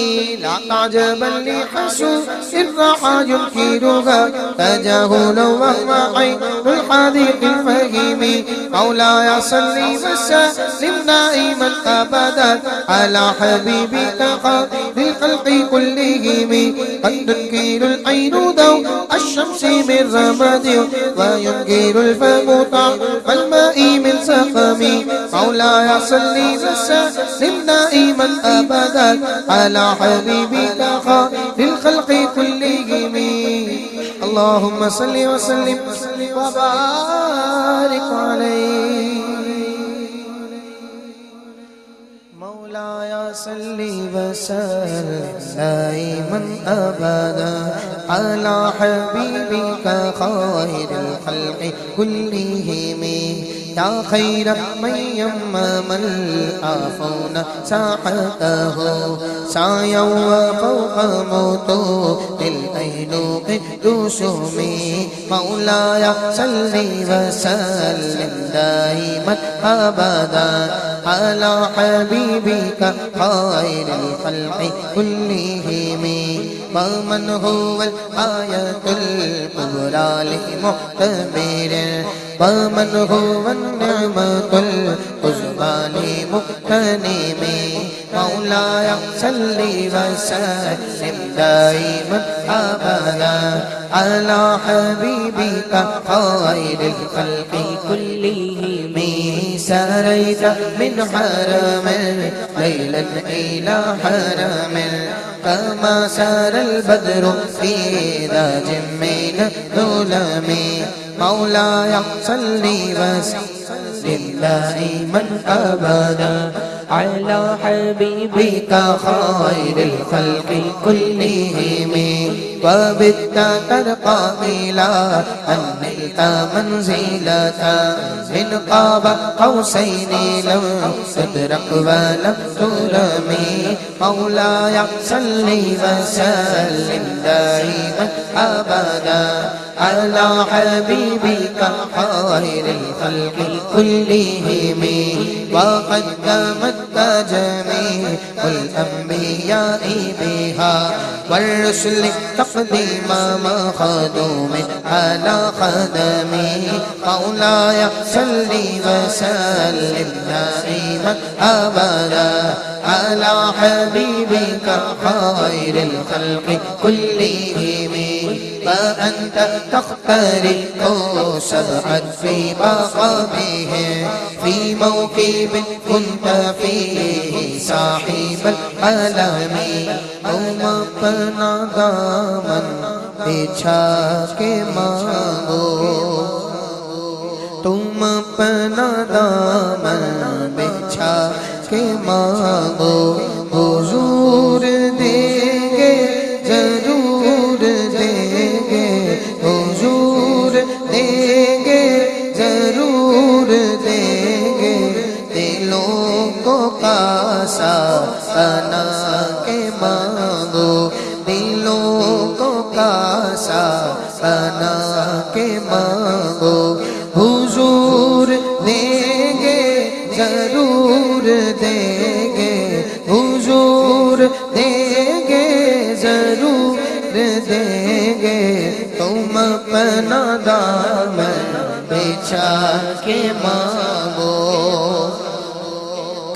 لا تعجبا لحسوس الرحى ينكرها تجاهلا وهو عين الحديق الفهيم، مولاي صل وسلم دائما ابدا على حبيبك خير الخلق كلهم، قد تنكر العين ضوء الشمس من رمد وينكر الفم طعم الماء من سقم، مولاي صل وسلم دائما ابدا على حبيبك خير الخلق كلهم، اللهم صل وسلم وبارك عليه، مولاي صل وسلم دائما ابدا على حبيبك خير الخلق كلهم، يا خير من يمم الآفون ساحته سعيا وفوق موت الأينوق رسومي، مولاي صل وسلم دائما أبدا على حبيبك خير الخلق كلهم، ومن هو الآية الكبرى لمعتبر، ومن هو النعمة العظمى لمغتنم، مولاي صل وسلم دائما أبدا على حبيبك خير الخلق كلهم، سريت من حرم ليلا إلى حرم كما سار البدر في ذاج من الظلم مولاي صلي وسلم دائما أبدا على حبيبك خير الخلق كلهم وبت ترقى إلى أن نلت منزلة من قاب قوسين لم تدرك ولم ترمي مولاي صل وسلم دائما أبدا على حبيبك خير الخلق كلهم وقدمت جميع الأنبياء بها والرسل تقديم مخدوم على خدمه مولاي صل وسلم دائما أبدا على حبيبك خير الخلق كلهم فأنت تخترق سبعا في مقامه في موكب كنت فيه صاحب العالم تم اپنا دامن بچھا کے مانگو تم اپنا دامن بچھا کے مانگو حضور دیں گے ضرور دیں گے حضور دیں گے ضرور دیں گے دلوں کو کاسا بنا کے مانگو دلوں کو کاسا بنا کے مانگو حضور دیں گے ضرور دیں گے حضور دیں گے ضرور دیں گے تم اپنا دامن بچھا کے مانگو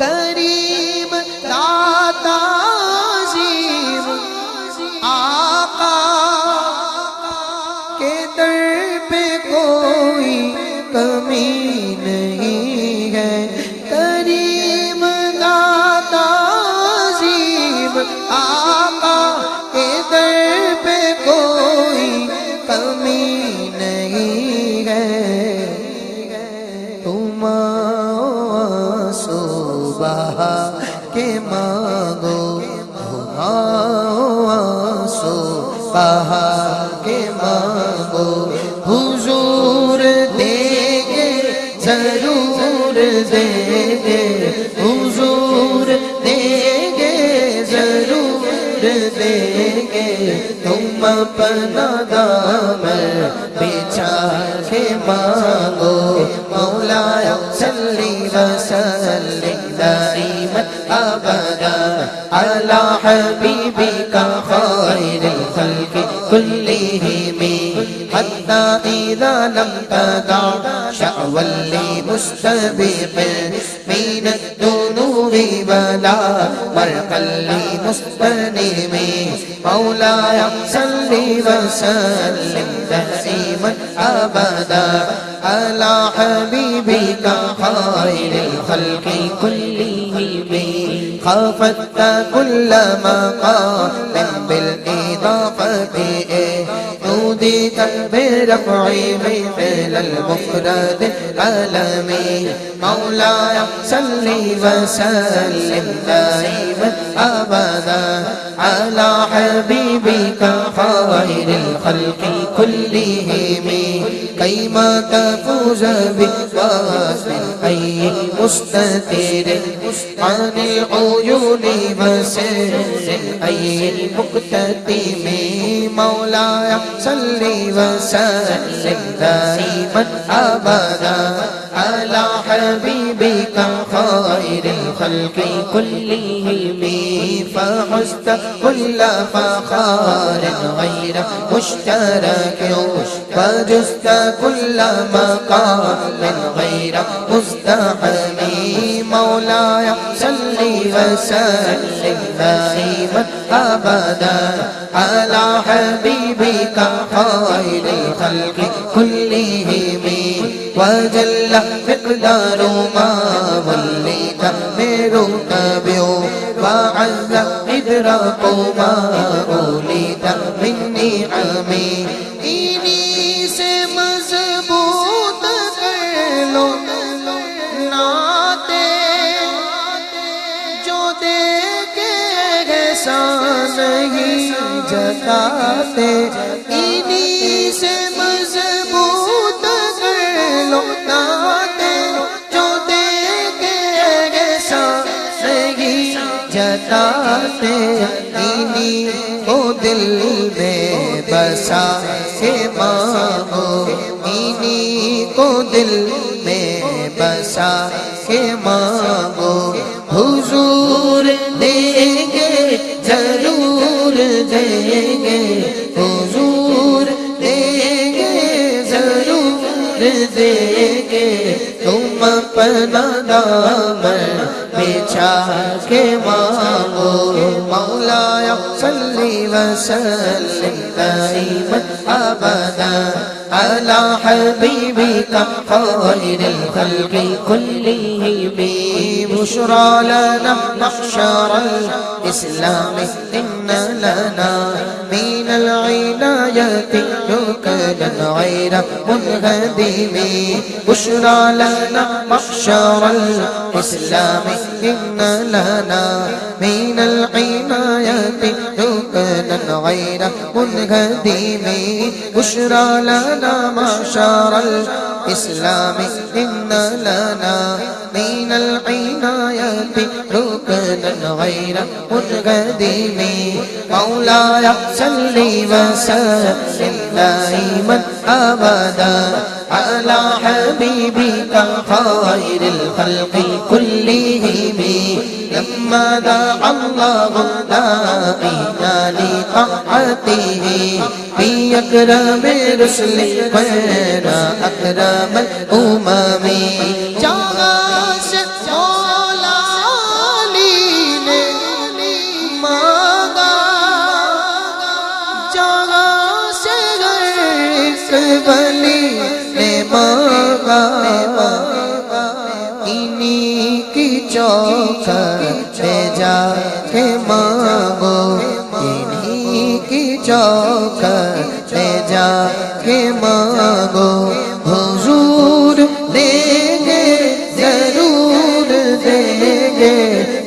کریم داتا عظیم آقا کے در پہ کوئی کمی نہیں ہے کریم داتا عظیم آقا کے در پہ کوئی کمی نہیں ہے تم صبح کے مانگو صبح کے مانگو حضور دیں گے ضرور دیں گے حضور دیں گے ضرور دیں گے تم اپنا دامن بچھا کے مانگو مولاي صل وسلم دائما أبدا على حبيبك خير الخلق كلهم حتى إذا لم تدع شأوا لمستبق من الذنوب ولا مرقا لمستنم مولاي صل وسلم دائما أبدا على حبيبك خير الخلق كلهم خافت كل مقام بالإضافة نوديت برفع مثل المفرد العالمي مولاي صل وسلم دائما أبدا على حبيبك خير الخلق كلهم كيما تفوز بواسم أي مستتر عن العيون وسر أي مكتتم مولاي صل وسلم دائما أبدا على حبيبك خير الخلق كلهم فحزت كل فخار غير مشترك فجزت كل مقام غير مزدحم مولاي صل وسلم دائما أبدا على حبيبك خير الخلق كلهم وجل مقدار ما وليت من رتب وعز إدراك ما أوليت من نعم انہی سے مضبوط کر لو نعتیں جو دے کے احسان ہی جتاتے انہی سے مضبوط کر لو نعتیں جو دے کے احسان ہی جتاتے انہی کو دل میں بسا کے مانگو انہی کو دل میں بسا کے مانگو حضور دیں گے ضرور دیں گے حضور دیں گے ضرور دیں گے تم اپنا دامن بچھا کے مانگو مولا صلی وسلم دائما ابدا على حبيبك خير الخلق كلهم بشرى لنا محشر الإسلام إن لنا من العناية ركنا غير منهدم بشرى لنا محشر الإسلام إن لنا من العناية ركنا غير منهدم بشرى لنا معشر الإسلام إن لنا من العناية ركنا غير منهدم مولاي صل وسلم دائما أبدا على حبيبك خير الخلق كلهم لما دعا الله داعينا لطاعته بأكرم رسل خير أكرم الأمم جہاں سے مولا علی نے مانگا جہاں سے ایک ولی نے مانگا انہی کی چوکھٹ پہ جا کے مانگو انہی کی چوکھٹ پہ جا کے مانگو حضور دیں گے ضرور دیں گے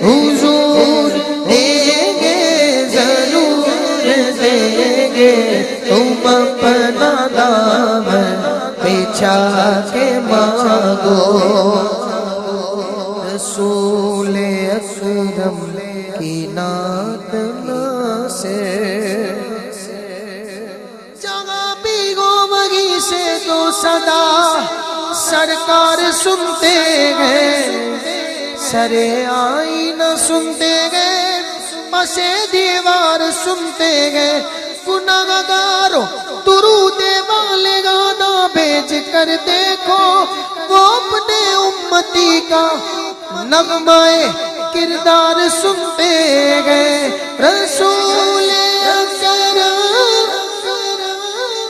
حضور دیں گے ضرور دیں گے تم اپنا دامن بچھا کے مانگو رسول اکرم کی نعت ناصر جہاں بھی ہو وہیں سے تو صدا سرکار سنتے گئے سرے آئینہ سنتے گئے پسے دیوار سنتے گئے گناہگاروں درود والے گانا بھیج کر دیکھو وہ اپنے امتی کا نغمہ کردار سنتے گئے رسول اکرم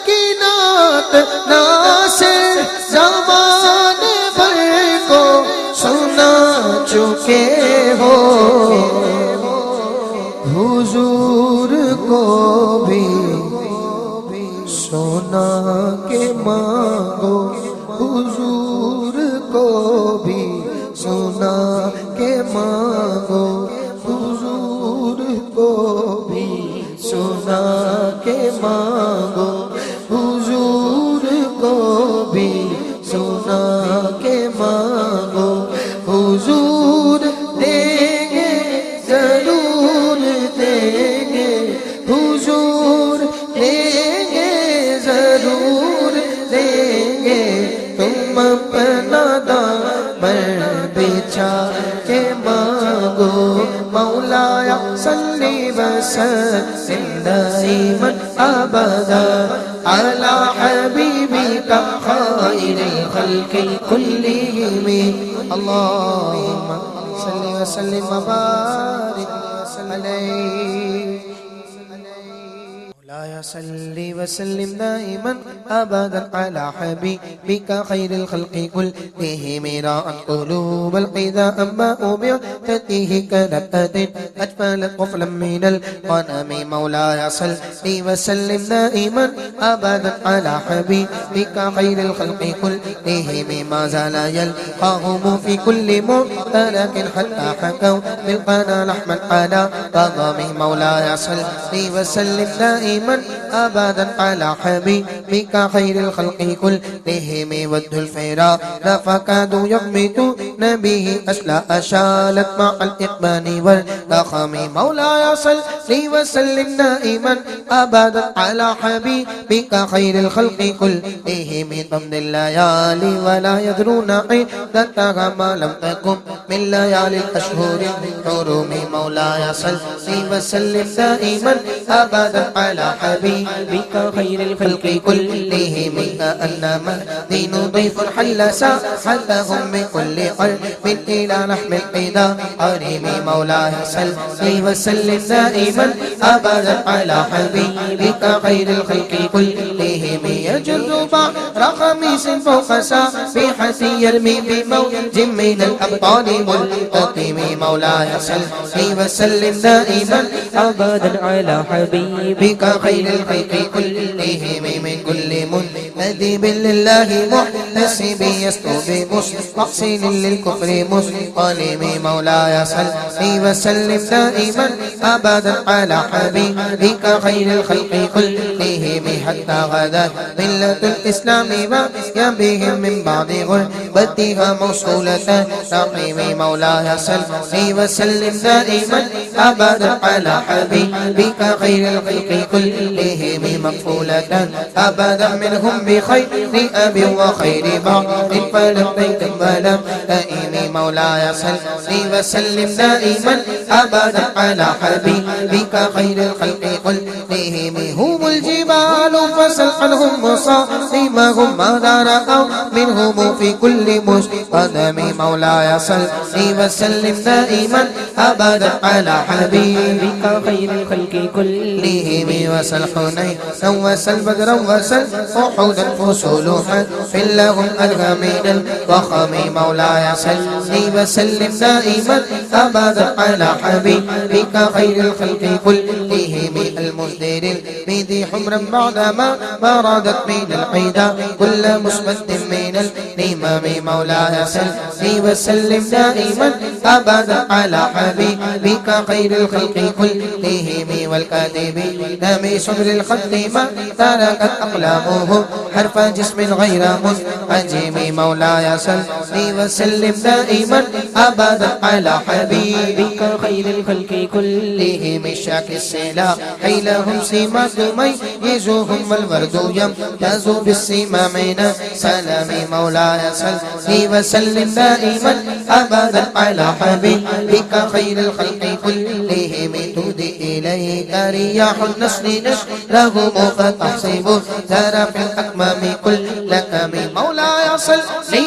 کی نعت ناصر زمانے بھر کو سنا چکے ہو حضور کو بھی سنا کے مانگو حضور کو بھی سنا کے مانگو حضور کو بھی سنا کے مانگو حضور کو بھی سنا کے مانگو حضور دیں گے ضرور دیں گے حضور دیں گے ضرور دیں گے تم اپنا دامن بچھا کے مانگو مولا صلی وسلم دائما ابدا على حبيبك خير الخلق كلهم اللهم صل وسلم وبارك عليه مولاي صل وسلم دائما أبدا على حبيبك خير الخلق كلهم راءت قلوب القذى أما بعتته كنبأة أجفلت قفلا من الغنم مولاي صل وسلم دائما أبدا على حبيبك خير الخلق كلهم ما زال يلقاهم في كل مؤتلك حتى حكوا بالقنا لحما على قضم مولاي صل وسلم دائما أبدا على حبيبك خير الخلق كلهم ود الفراق فكادوا يغمدون به أشلاء شالت مع الإقبال والضخم مولاي صل وسلم دائما أبدا على حبيبك خير الخلق كلهم ضمن الليالي ولا يدرون عدتها ما لم تكن من ليالي الأشهر الحرم مولاي صل وسلم دائما أبدا على حبيبك خير الخلق كلهم كأنما دين ضيف حل ساحتهم من كل قلب إلى لحم القدا حريم مولاي صل وسلم دائما أبدا على حبيبك خير الخلق كلهم يجد بحر خميس فوق سابحة يرمي بموج من الأبطال ملتقم مولاي صل وسلم دائما أبدا على حبيبك خير الخلق كلهم من كل منتدب لله محتسب يستوفي مستحسن للكفر مستقلم مولاي صل وسلم دائما أبدا على حبيبك خير الخلق كلهم حتى غدت ملة الإسلام ويا بهم من بعد غربتها موصولة تقيم مولاي صل وسلم دائما أبدا على حبيبك خير الخلق كلهم مقفولة أبدا منهم بخير أب وخير بعض فلم تكن ولم تئن مولاي صل وسلم دائما أبدا على حبيبك خير الخلق كلهم هم الجبال فسل عنهم مصائبهم ماذا رأوا منهم في كل مقدم مولاي صل وسلم دائما أبدا على حبيبك خير الخلق كلهم وسل حنين وسل بدرا وسل أحدا فصولها في لهم ألغى من الضخم مولاي صل وسلم دائما أبدا على حبيبك خير الخلق كلهم المزدر الميدي حمرا بعدما بردت من العيدا كل مثبت من الإمام مولاي صل وسلم دائما أبدا على حبيبك خير الخلق كلهم والكاتبين من صدر الخط ما تركت أقلامهم حرف جسم غير منعجم مولاي صل وسلم دائما أبدا على حبيبك خير الخلق كلهم الشاك السلاح حيلهم سيمات ميزوهم والورد يمتاز بالسمامين سلام مولاي صل وسلم دائما أبدا على حبيبك خير الخلق كلهم تهدي إليك رياح النصر نشرهم فتحسب ترى في الأكمام كل كم مولاي صل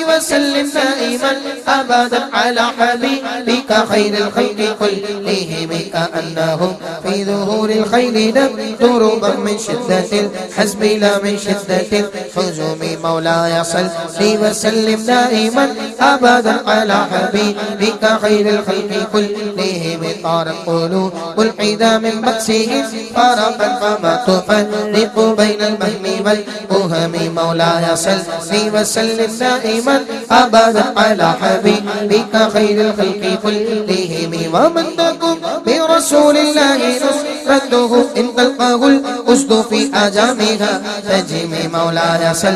وسلم دائما أبدا على حبيبك خير الخلق كلهم كأنهم في ظهور الخيل دروبا من شدة الحزب لا من شدة الحزم مولاي صل وسلم دائما أبدا على حبيبك خير الخلق كلهم طارت قلوب الحدا من بأسهم فرقا فما تفرق بين البهم والوهم مولاي صل وسلم دائما أبدا على حبيبك خير الخلق كلهم ومن تكن برسول الله نصرته إن تلقاه الأسد في أجامها تجم مولاي صل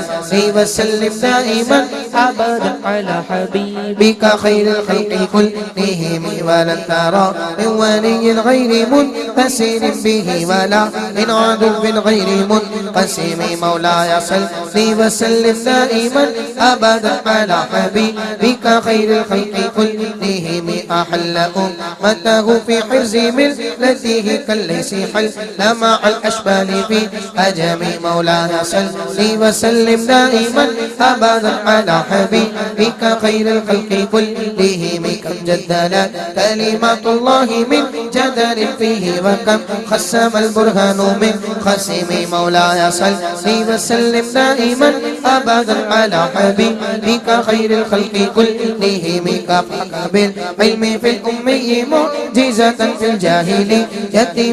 وسلم دائما أبدا على حبيبك خير الخلق كلهم ولن ترى من ولي غير منفسر به ولا من عدو غير منقسم مولاي صل وسلم دائما أبدا على حبيبك خير الخلق كلهم أحل أمته في حرز ملته كالليس حل مع الأشبال الشمال في أجمي مولاي صلي وسلم دائما أبدا على حبيبك خير الخلق كلهم كم جدلت كلمات الله من جدل فيه وكم خسم البرهان من خسم مولاي صلي وسلم دائما أبدا على حبيبك خير الخلق كلهم كفاك بالعلم في الأمي معجزة في الجاهلية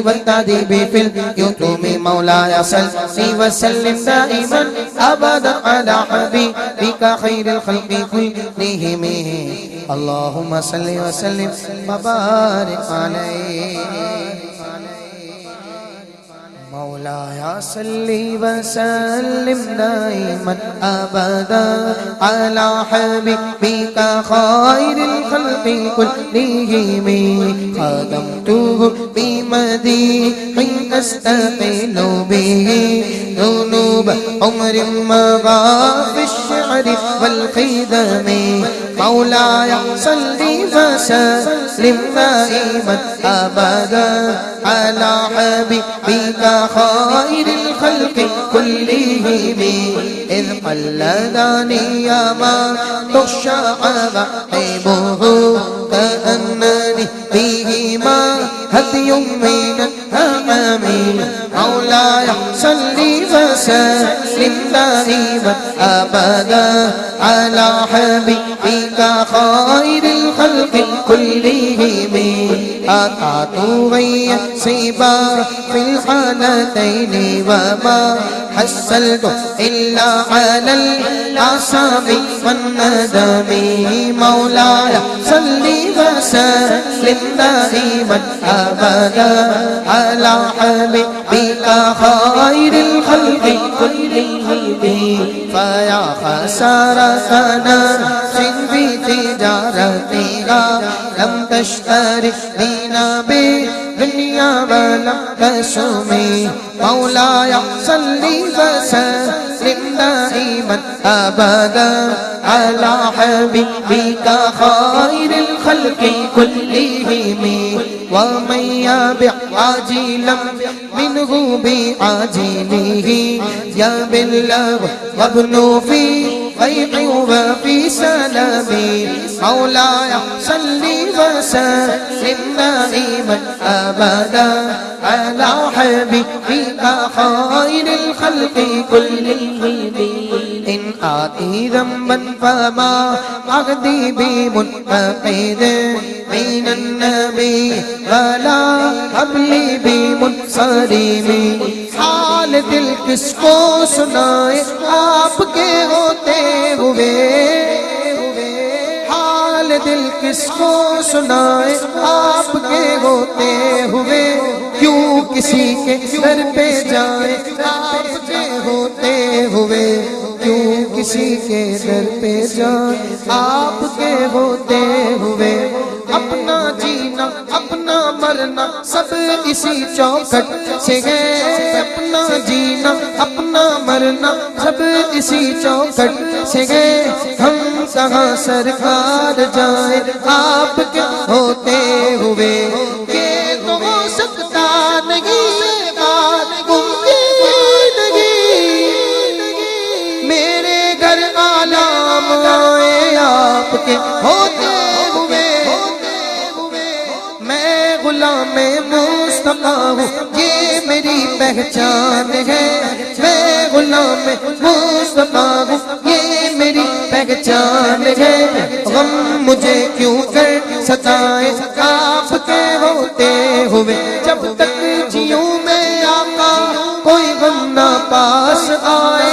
والتعذيب في اليتوم مولاي صلي وسلم دائما أبدا على حبيبك خير الخلق كلهم اللهم صل وسلم وبارك عليه مولاي صل وسلم دائما أبدا على حبيبك خير الخلق كلهم خدمته بمديح أستقل به ذنوب عمر مضى في الشعر والخدم مولاي صل وسلم دائما أبدا على حبيبك خير الخلق كلهم إذ قلدني ما تخشى عيبه كأنني فيهما هدي من الأمام مولاي صل وسلم دائما أبدا على حبيبك خير الخلق كلهم أطعت غي صبا في الحالتين وما حصلت إلا على الأعصاب والندم مولاي صل وسلم دائما أبدا على حبيبك خير الخلق كلهم فيا خسارتنا في تجارتها لم تشتري دينا بدنيا ولم تسمي مولاي صل وسلم دائما أبدا على حبيبك خير الخلق كلهم ومن يبع عاجلا منه بعاجله يا بالله وابن في بيع وفي سلام مولاي صل وسلم دائما أبدا على حبيبك خير الخلق كلهم إن آتي ذنبا فما أغدي بمنتقد من النبي ولا قبلي بمنصرم حال دل کس کو سنائے آپ کے ہوتے ہوئے حال دل کس کو سنائے آپ کے ہوتے ہوئے کیوں کسی کے در پہ جائے آپ کے ہوتے ہوئے کیوں کسی کے در پہ جائے آپ کے ہوتے ہوئے اپنا جینا اپنا مرنا سب اسی چوکھٹ سے ہے اپنا جینا اپنا مرنا سب اسی چوکھٹ سے گئے ہم کہاں سرکار جائیں آپ کے ہوتے ہوئے یہ تو ہو سکتا نہیں بات ممکن نہیں میرے گھر عالم آئے آپ کے ہوتے ہوئے میں غلام مصطفیٰ ہوں یہ میری پہچان ہے میں غلام مصطفیٰ ہوں یہ میری پہچان ہے غم مجھے کیوں کر ستائے آپ کے ہوتے ہوئے جب تک جیوں میں آقا کوئی غم نہ پاس آئے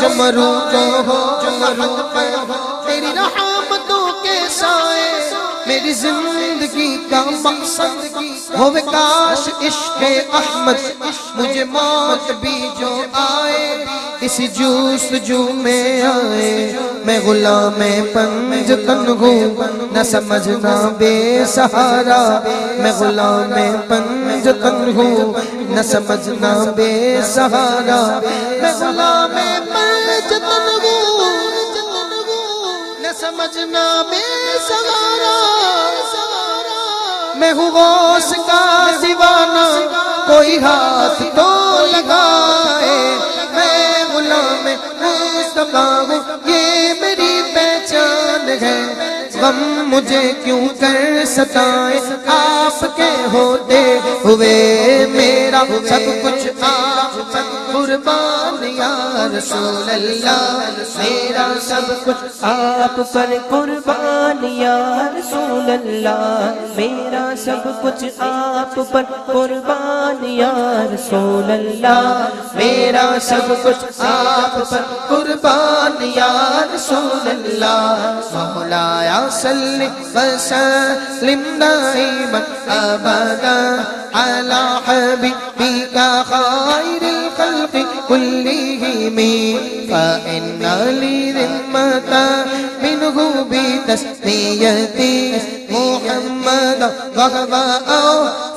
جو مروں جو ہو تیری رحمتوں کے سائے میری زندگی کا مقصد ہوئے کاش عشق احمد مجھے موت بھی جو آئے اسی جستجو میں آئے میں غلام پنجتن ہوں نہ سمجھنا بے سہارا میں غلام پنجتن ہوں نہ سمجھنا بے سہارا میں غلام پنجتن ہوں نہ سمجھنا بے سہارا میں ہوں غوث کا دیوانہ کوئی ہاتھ تو لگائے، میں غلام مصطفیٰ ہوں یہ میری پہچان ہے، غم مجھے کیوں کر ستائے آپ کے ہوتے ہوئے، میرا سب کچھ آپ پر قربان یا رسول اللہ، میرا سب کچھ آپ پر قربان یا رسول اللہ، میرا سب کچھ آپ پر قربان یا رسول اللہ، میرا سب کچھ آپ پر قربان یا رسول اللہ، مولایا صلی وسلم دائما ابدا علی حبیبک خیر الخلق كلهم، فإن لي ذمة منه بتسميتي محمد وهو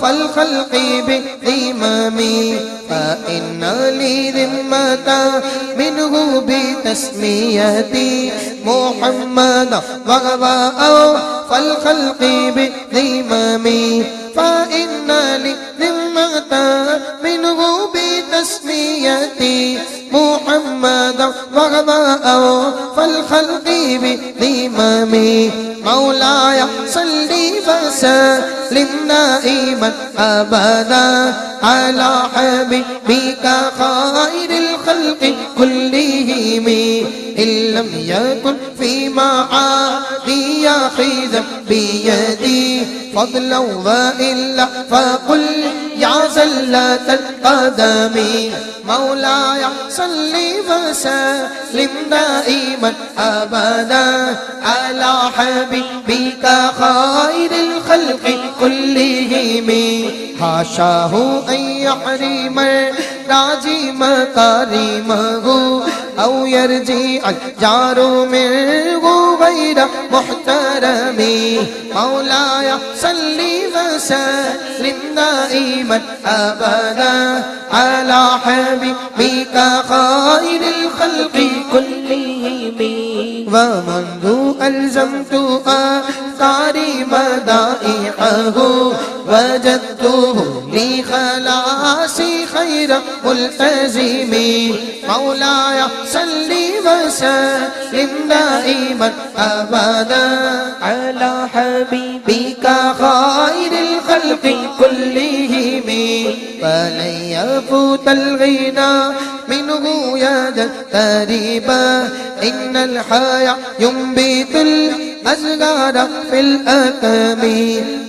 فالخلق بذممي، فإن لي ذمة منه بتسميتي محمد وهو فالخلق بذممي، فإن لي ذمة منه بتسميتي محمد وهو فالخلق بذممي، مولاي صلي وسلم دائما ابدا على حبيبك خير الخلق كلهم، ان لم يكن في معادي ياخذ بيدي فضلا والا فقل يا زلة القدم، مولاي صلي وسلم دائما ابدا على حبيبك خير الخلق كلهم، حاشاه ان يحرم الراجي مكارمه او يرجع الجار منه غير محترم، مولاي صلي وسلم دائما ابدا على حبيبك خير الخلق كلهم، ومنذ ألزمت آثاري مدائحه وجدته لي خلاصي خير ملتزم، مولاي صلي وسلم دائما أبدا على حبيبك خير الخلق كلهم، فلن يفوت الغنى منه يدا تريبا، إن الحياء ينبت الأزهار في الأكم،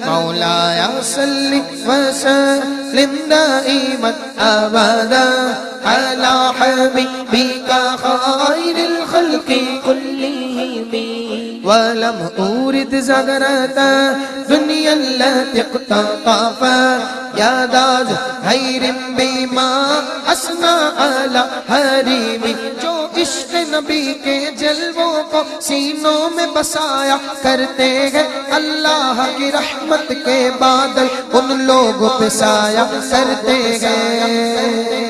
مولاي صل وسلم دائما أبدا على حبيبك خير الخلق كلهم، ولم أورد زغرة دنيا التي اقتطفت يا زهير بما أثنى على حريمي، جو عشق نبی کے جلووں کو سینوں میں بسایا کرتے ہیں، اللہ کی رحمت کے بادل ان لوگوں پہ سایہ کرتے ہیں،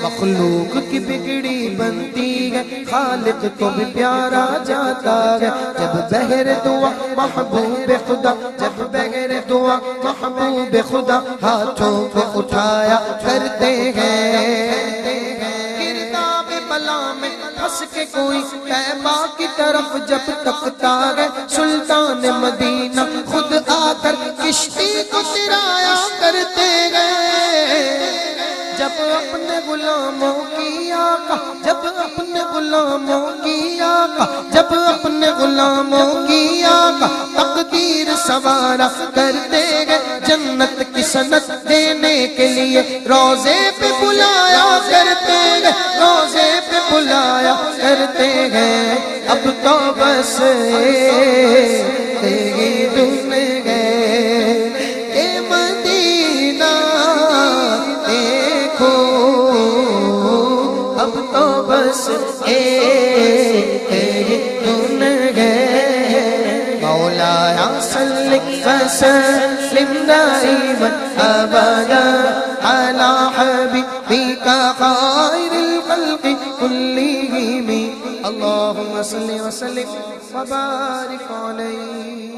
مخلوق کی بگڑی بنتی ہے خالق کو بھی پیارا جاتا ہے، جب بہر دعا محبوب خدا، جب بغیر دعا محبوب خدا ہاتھوں کو اٹھایا کرتے ہیں، گرداب بلا میں پھنس کے کوئی طیبہ کی طرف جب تکتا ہے، سلطان مدینہ خود آ کر کشتی کو ترایا کرتے گئے، جب اپنے غلاموں کی آقا، جب اپنے غلاموں کی آقا، جب اپنے غلاموں کی آقا تقدیر سوارا کرتے گئے، جنت کی سند دینے کے لیے روزے پہ بلایا کرتے گئے، روزے پہ بلایا کرتے گئے، اب تو بس تیری دن گئے کہ مدینہ دیکھو، اب تو بس تیری دن گئے، مولایا صلی وسلم دائما ابدا على حبيبك خير الخلق كلهم، اللهم صل وسلم وبارك عليه.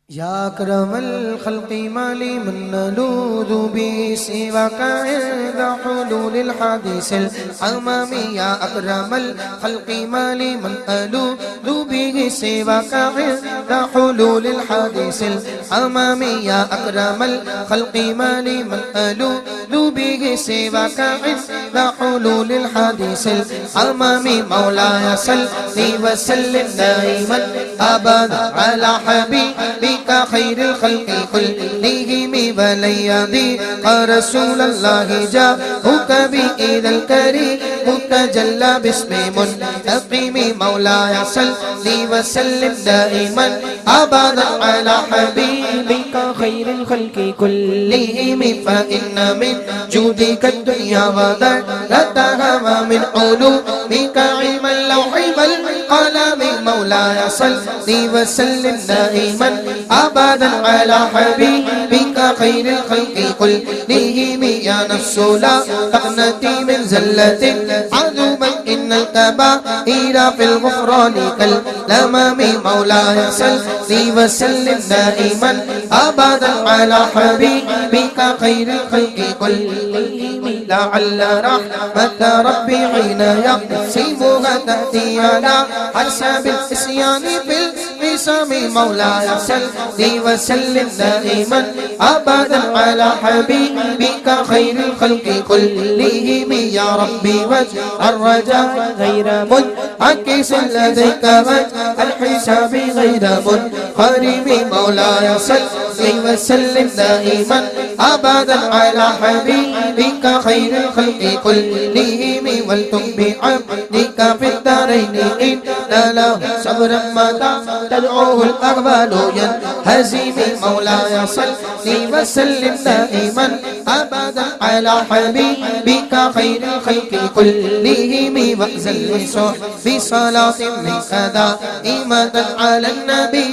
يا أكرم الخلق ما لي من نلوذ به سواك عند حلول الحديث الأمامي. يا أكرم الخلق ما لي من ألوذ به سواك عند حلول الحديث الأمامي. يا أكرم الخلق ما لي من ألوذ به سواك عند حلول الحديث الأمامي. مولاي صلي وسلم دائما أبدا على حبيبك خير الخلق كلهم. وليدي رسول الله جاءك بإذا الكريم تجلى باسم منتقم. مولاي صلي وسلم دائما أبدا على حبيبك خير الخلق كلهم. فإن من جودك الدنيا ودارتها ومن علومك علم اللوح والقلم. مولاي صلي وسلم دائما أبدا على حبيبك خير الخلق كلهم. يا نفس لا تقنطي من زلة عظما إن الكبائر في الغفران كالأمام. مولاي صلي وسلم دائما أبدا على حبيبك خير الخلق كلهم. لعل رحمة ربي حين يقسمها تأتي على حسب الإسيان بالقسم. مولاي صلي وسلم دائما أبدا على حبيبك خير الخلق كلهم. يا ربي وجه الرجاء غير منعكس لديك وجه الحساب غير منقرب. مولاي صلي وسلم دائما أبدا على حبيبك خير الخلق كلهم. ولتم بعبدك في الدارين إن له صبرا متى تدعوه الأقبال ينهزم. مولاي صلي وسلم دائما أبدا على حبيبك خير الخلق كلهم. وأنزل بصلاة منك دائمة على النبي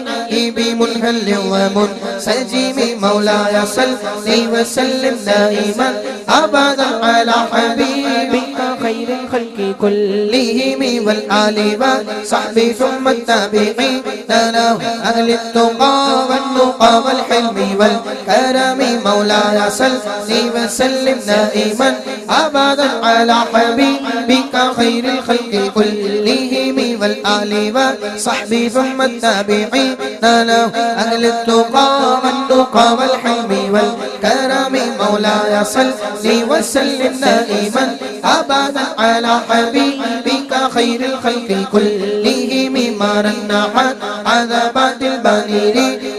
بمنهل ومنسجم. مولاي صلي وسلم دائما أبدا على حبيبك خير الخلق كلهم. والآل وصحبه ثم التابعين له أهل التقى والنقى والحلم والكرم. مولاي صلي وسلم دائما أبدا على حبيبك خير الخلق كلهم. والآل وصحبه ثم التابعين له أهل التقى والنقى والحلم والكرم. مولاي صلي وسلم دائما أبدا على حبيبك خير الخلق كلهم. ما رنحت عذابات البنير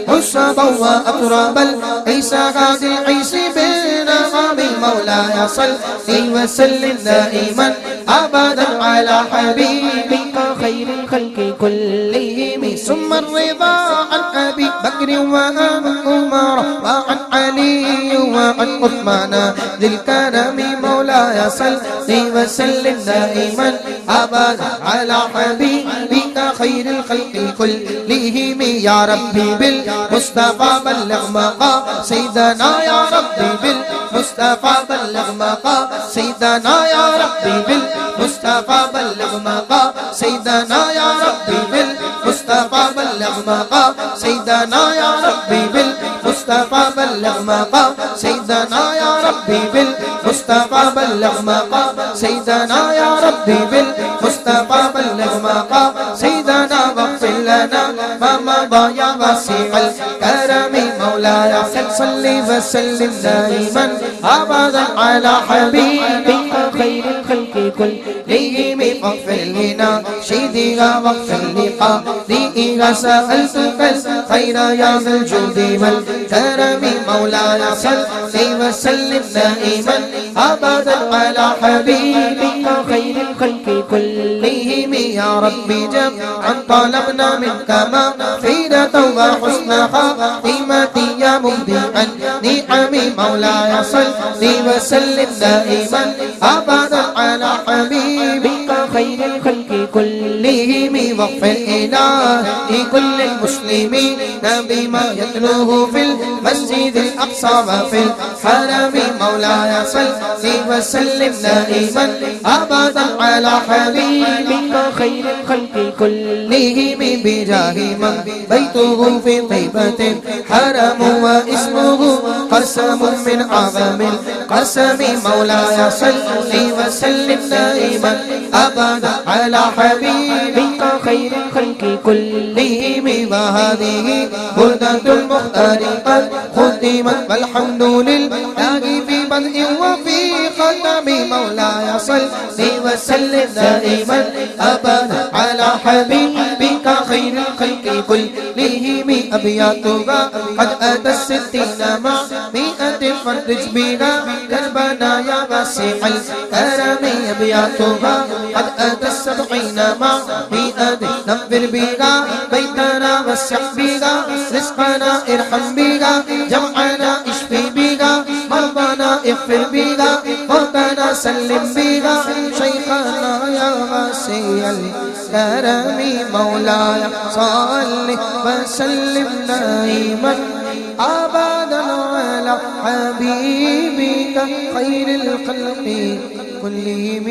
حسبا وأطرب العيسى غازي العيسى بالنغم. مولاي صلي وسلم دائما أبدا على حبيبك خير الخلق كلهم. ثم الرضا عن أبي بكر وعن عمر وعن علي وعن عثمان ذي الكرم. مولاي صلي وسلم دائما أبدا على حبيبك خير الخلق كلهم. يا ربي بالمصطفى بلغ مقاصدنا. يا ربي بالمصطفى بلغ مقاصدنا. يا ربي بالمصطفى بلغ مقاصدنا. يا ربي بالمصطفى بلغ مقاصدنا. يا ربي بالمصطفى بلغ مقاصدنا. يا ربي بالمصطفى بلغ مقاصدنا. يا ربي بالمصطفى بلغ مقاصدنا. واغفر لنا ما مضى يا واسع الكرم. مولاي صلي وسلم دائما أبدا على حبيبك خير الخلق كلهم. واغفر لنا شيدها واغفر لقاضيها. سألتك الخير يا ذا الجود والكرم. مولاي صلي وسلم دائما أبدا على حبيبك خير الخلق كلهم. يا ربي جمعا طلبنا منك مغفرة وحسن خاتمة يا مبدعا نعم. مولاي صلي وسلم دائما أبدا على حبيبك خير خير الخلق كلهم واغفر إله كل المسلمين بما يتلوه في المسجد الأقصى وفي الحرم مولاي صل وسلم دائما أبدا على حبيبك خير الخلق كلهم لهم بجاه من بيته في طيبة حرم واسمه قسم من أعظم القسم مولاي صل وسلم دائما أبدا على حبيبك خير الخلق كلهم وهذه بردة المختار قد ختمت والحمد لله في بدء وفي ختم مولاي صل وسلم دائما أبدا على حبيبك خير الخلق كلهم أبياتها قد أتى 60 مع 100 فرج بها كربنا يا واسع الكرم أبياتها قد أتى 70 مع 100 نفر بها بيتنا وسع بها رزقنا ارحم بها جمعنا اشفي بها مرضانا اغفر بها موتنا سلم بها شيخنا يا واسع الكرم مولاي صل وسلم دائما أبدا على حبيبك خير الخلق كلهم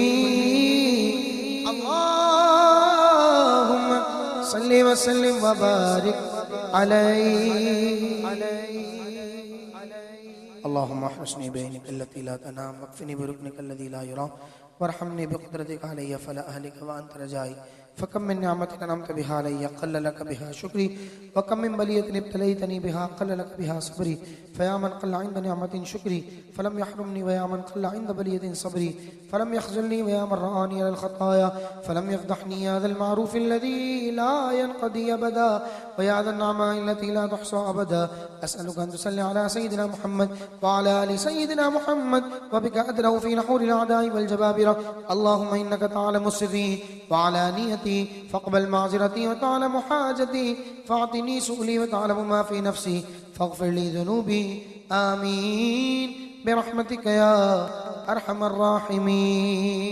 اللهم صل وسلم وبارك عليه اللهم احرسني بعينك التي لا تنام واكفني بركنك الذي لا يرام وارحمني بقدرتك علي فلا أهلك وأنت رجائي فكم من نعمة أنعمت بها علي قل لك بها شكري وكم من بلية ابتليتني بها قل لك بها صبري فيا من قل عند نعمة شكري فلم يحرمني ويا من قل عند بلية صبري فلم يخذلني ويا من رآني على الخطايا فلم يفضحني يا ذا المعروف الذي لا ينقضي أبدا ويا ذا النعماء التي لا تحصى أبدا أسألك أن تصلي على سيدنا محمد وعلى آل سيدنا محمد وبك أدره في نحور الأعداء والجبابرة اللهم إنك تعلم سري وعلانيتي فاقبل معذرتي وتعلم حاجتي فاعطني سؤلي وتعلم ما في نفسي فاغفر لي ذنوبي آمين برحمتك يا أرحم الراحمين.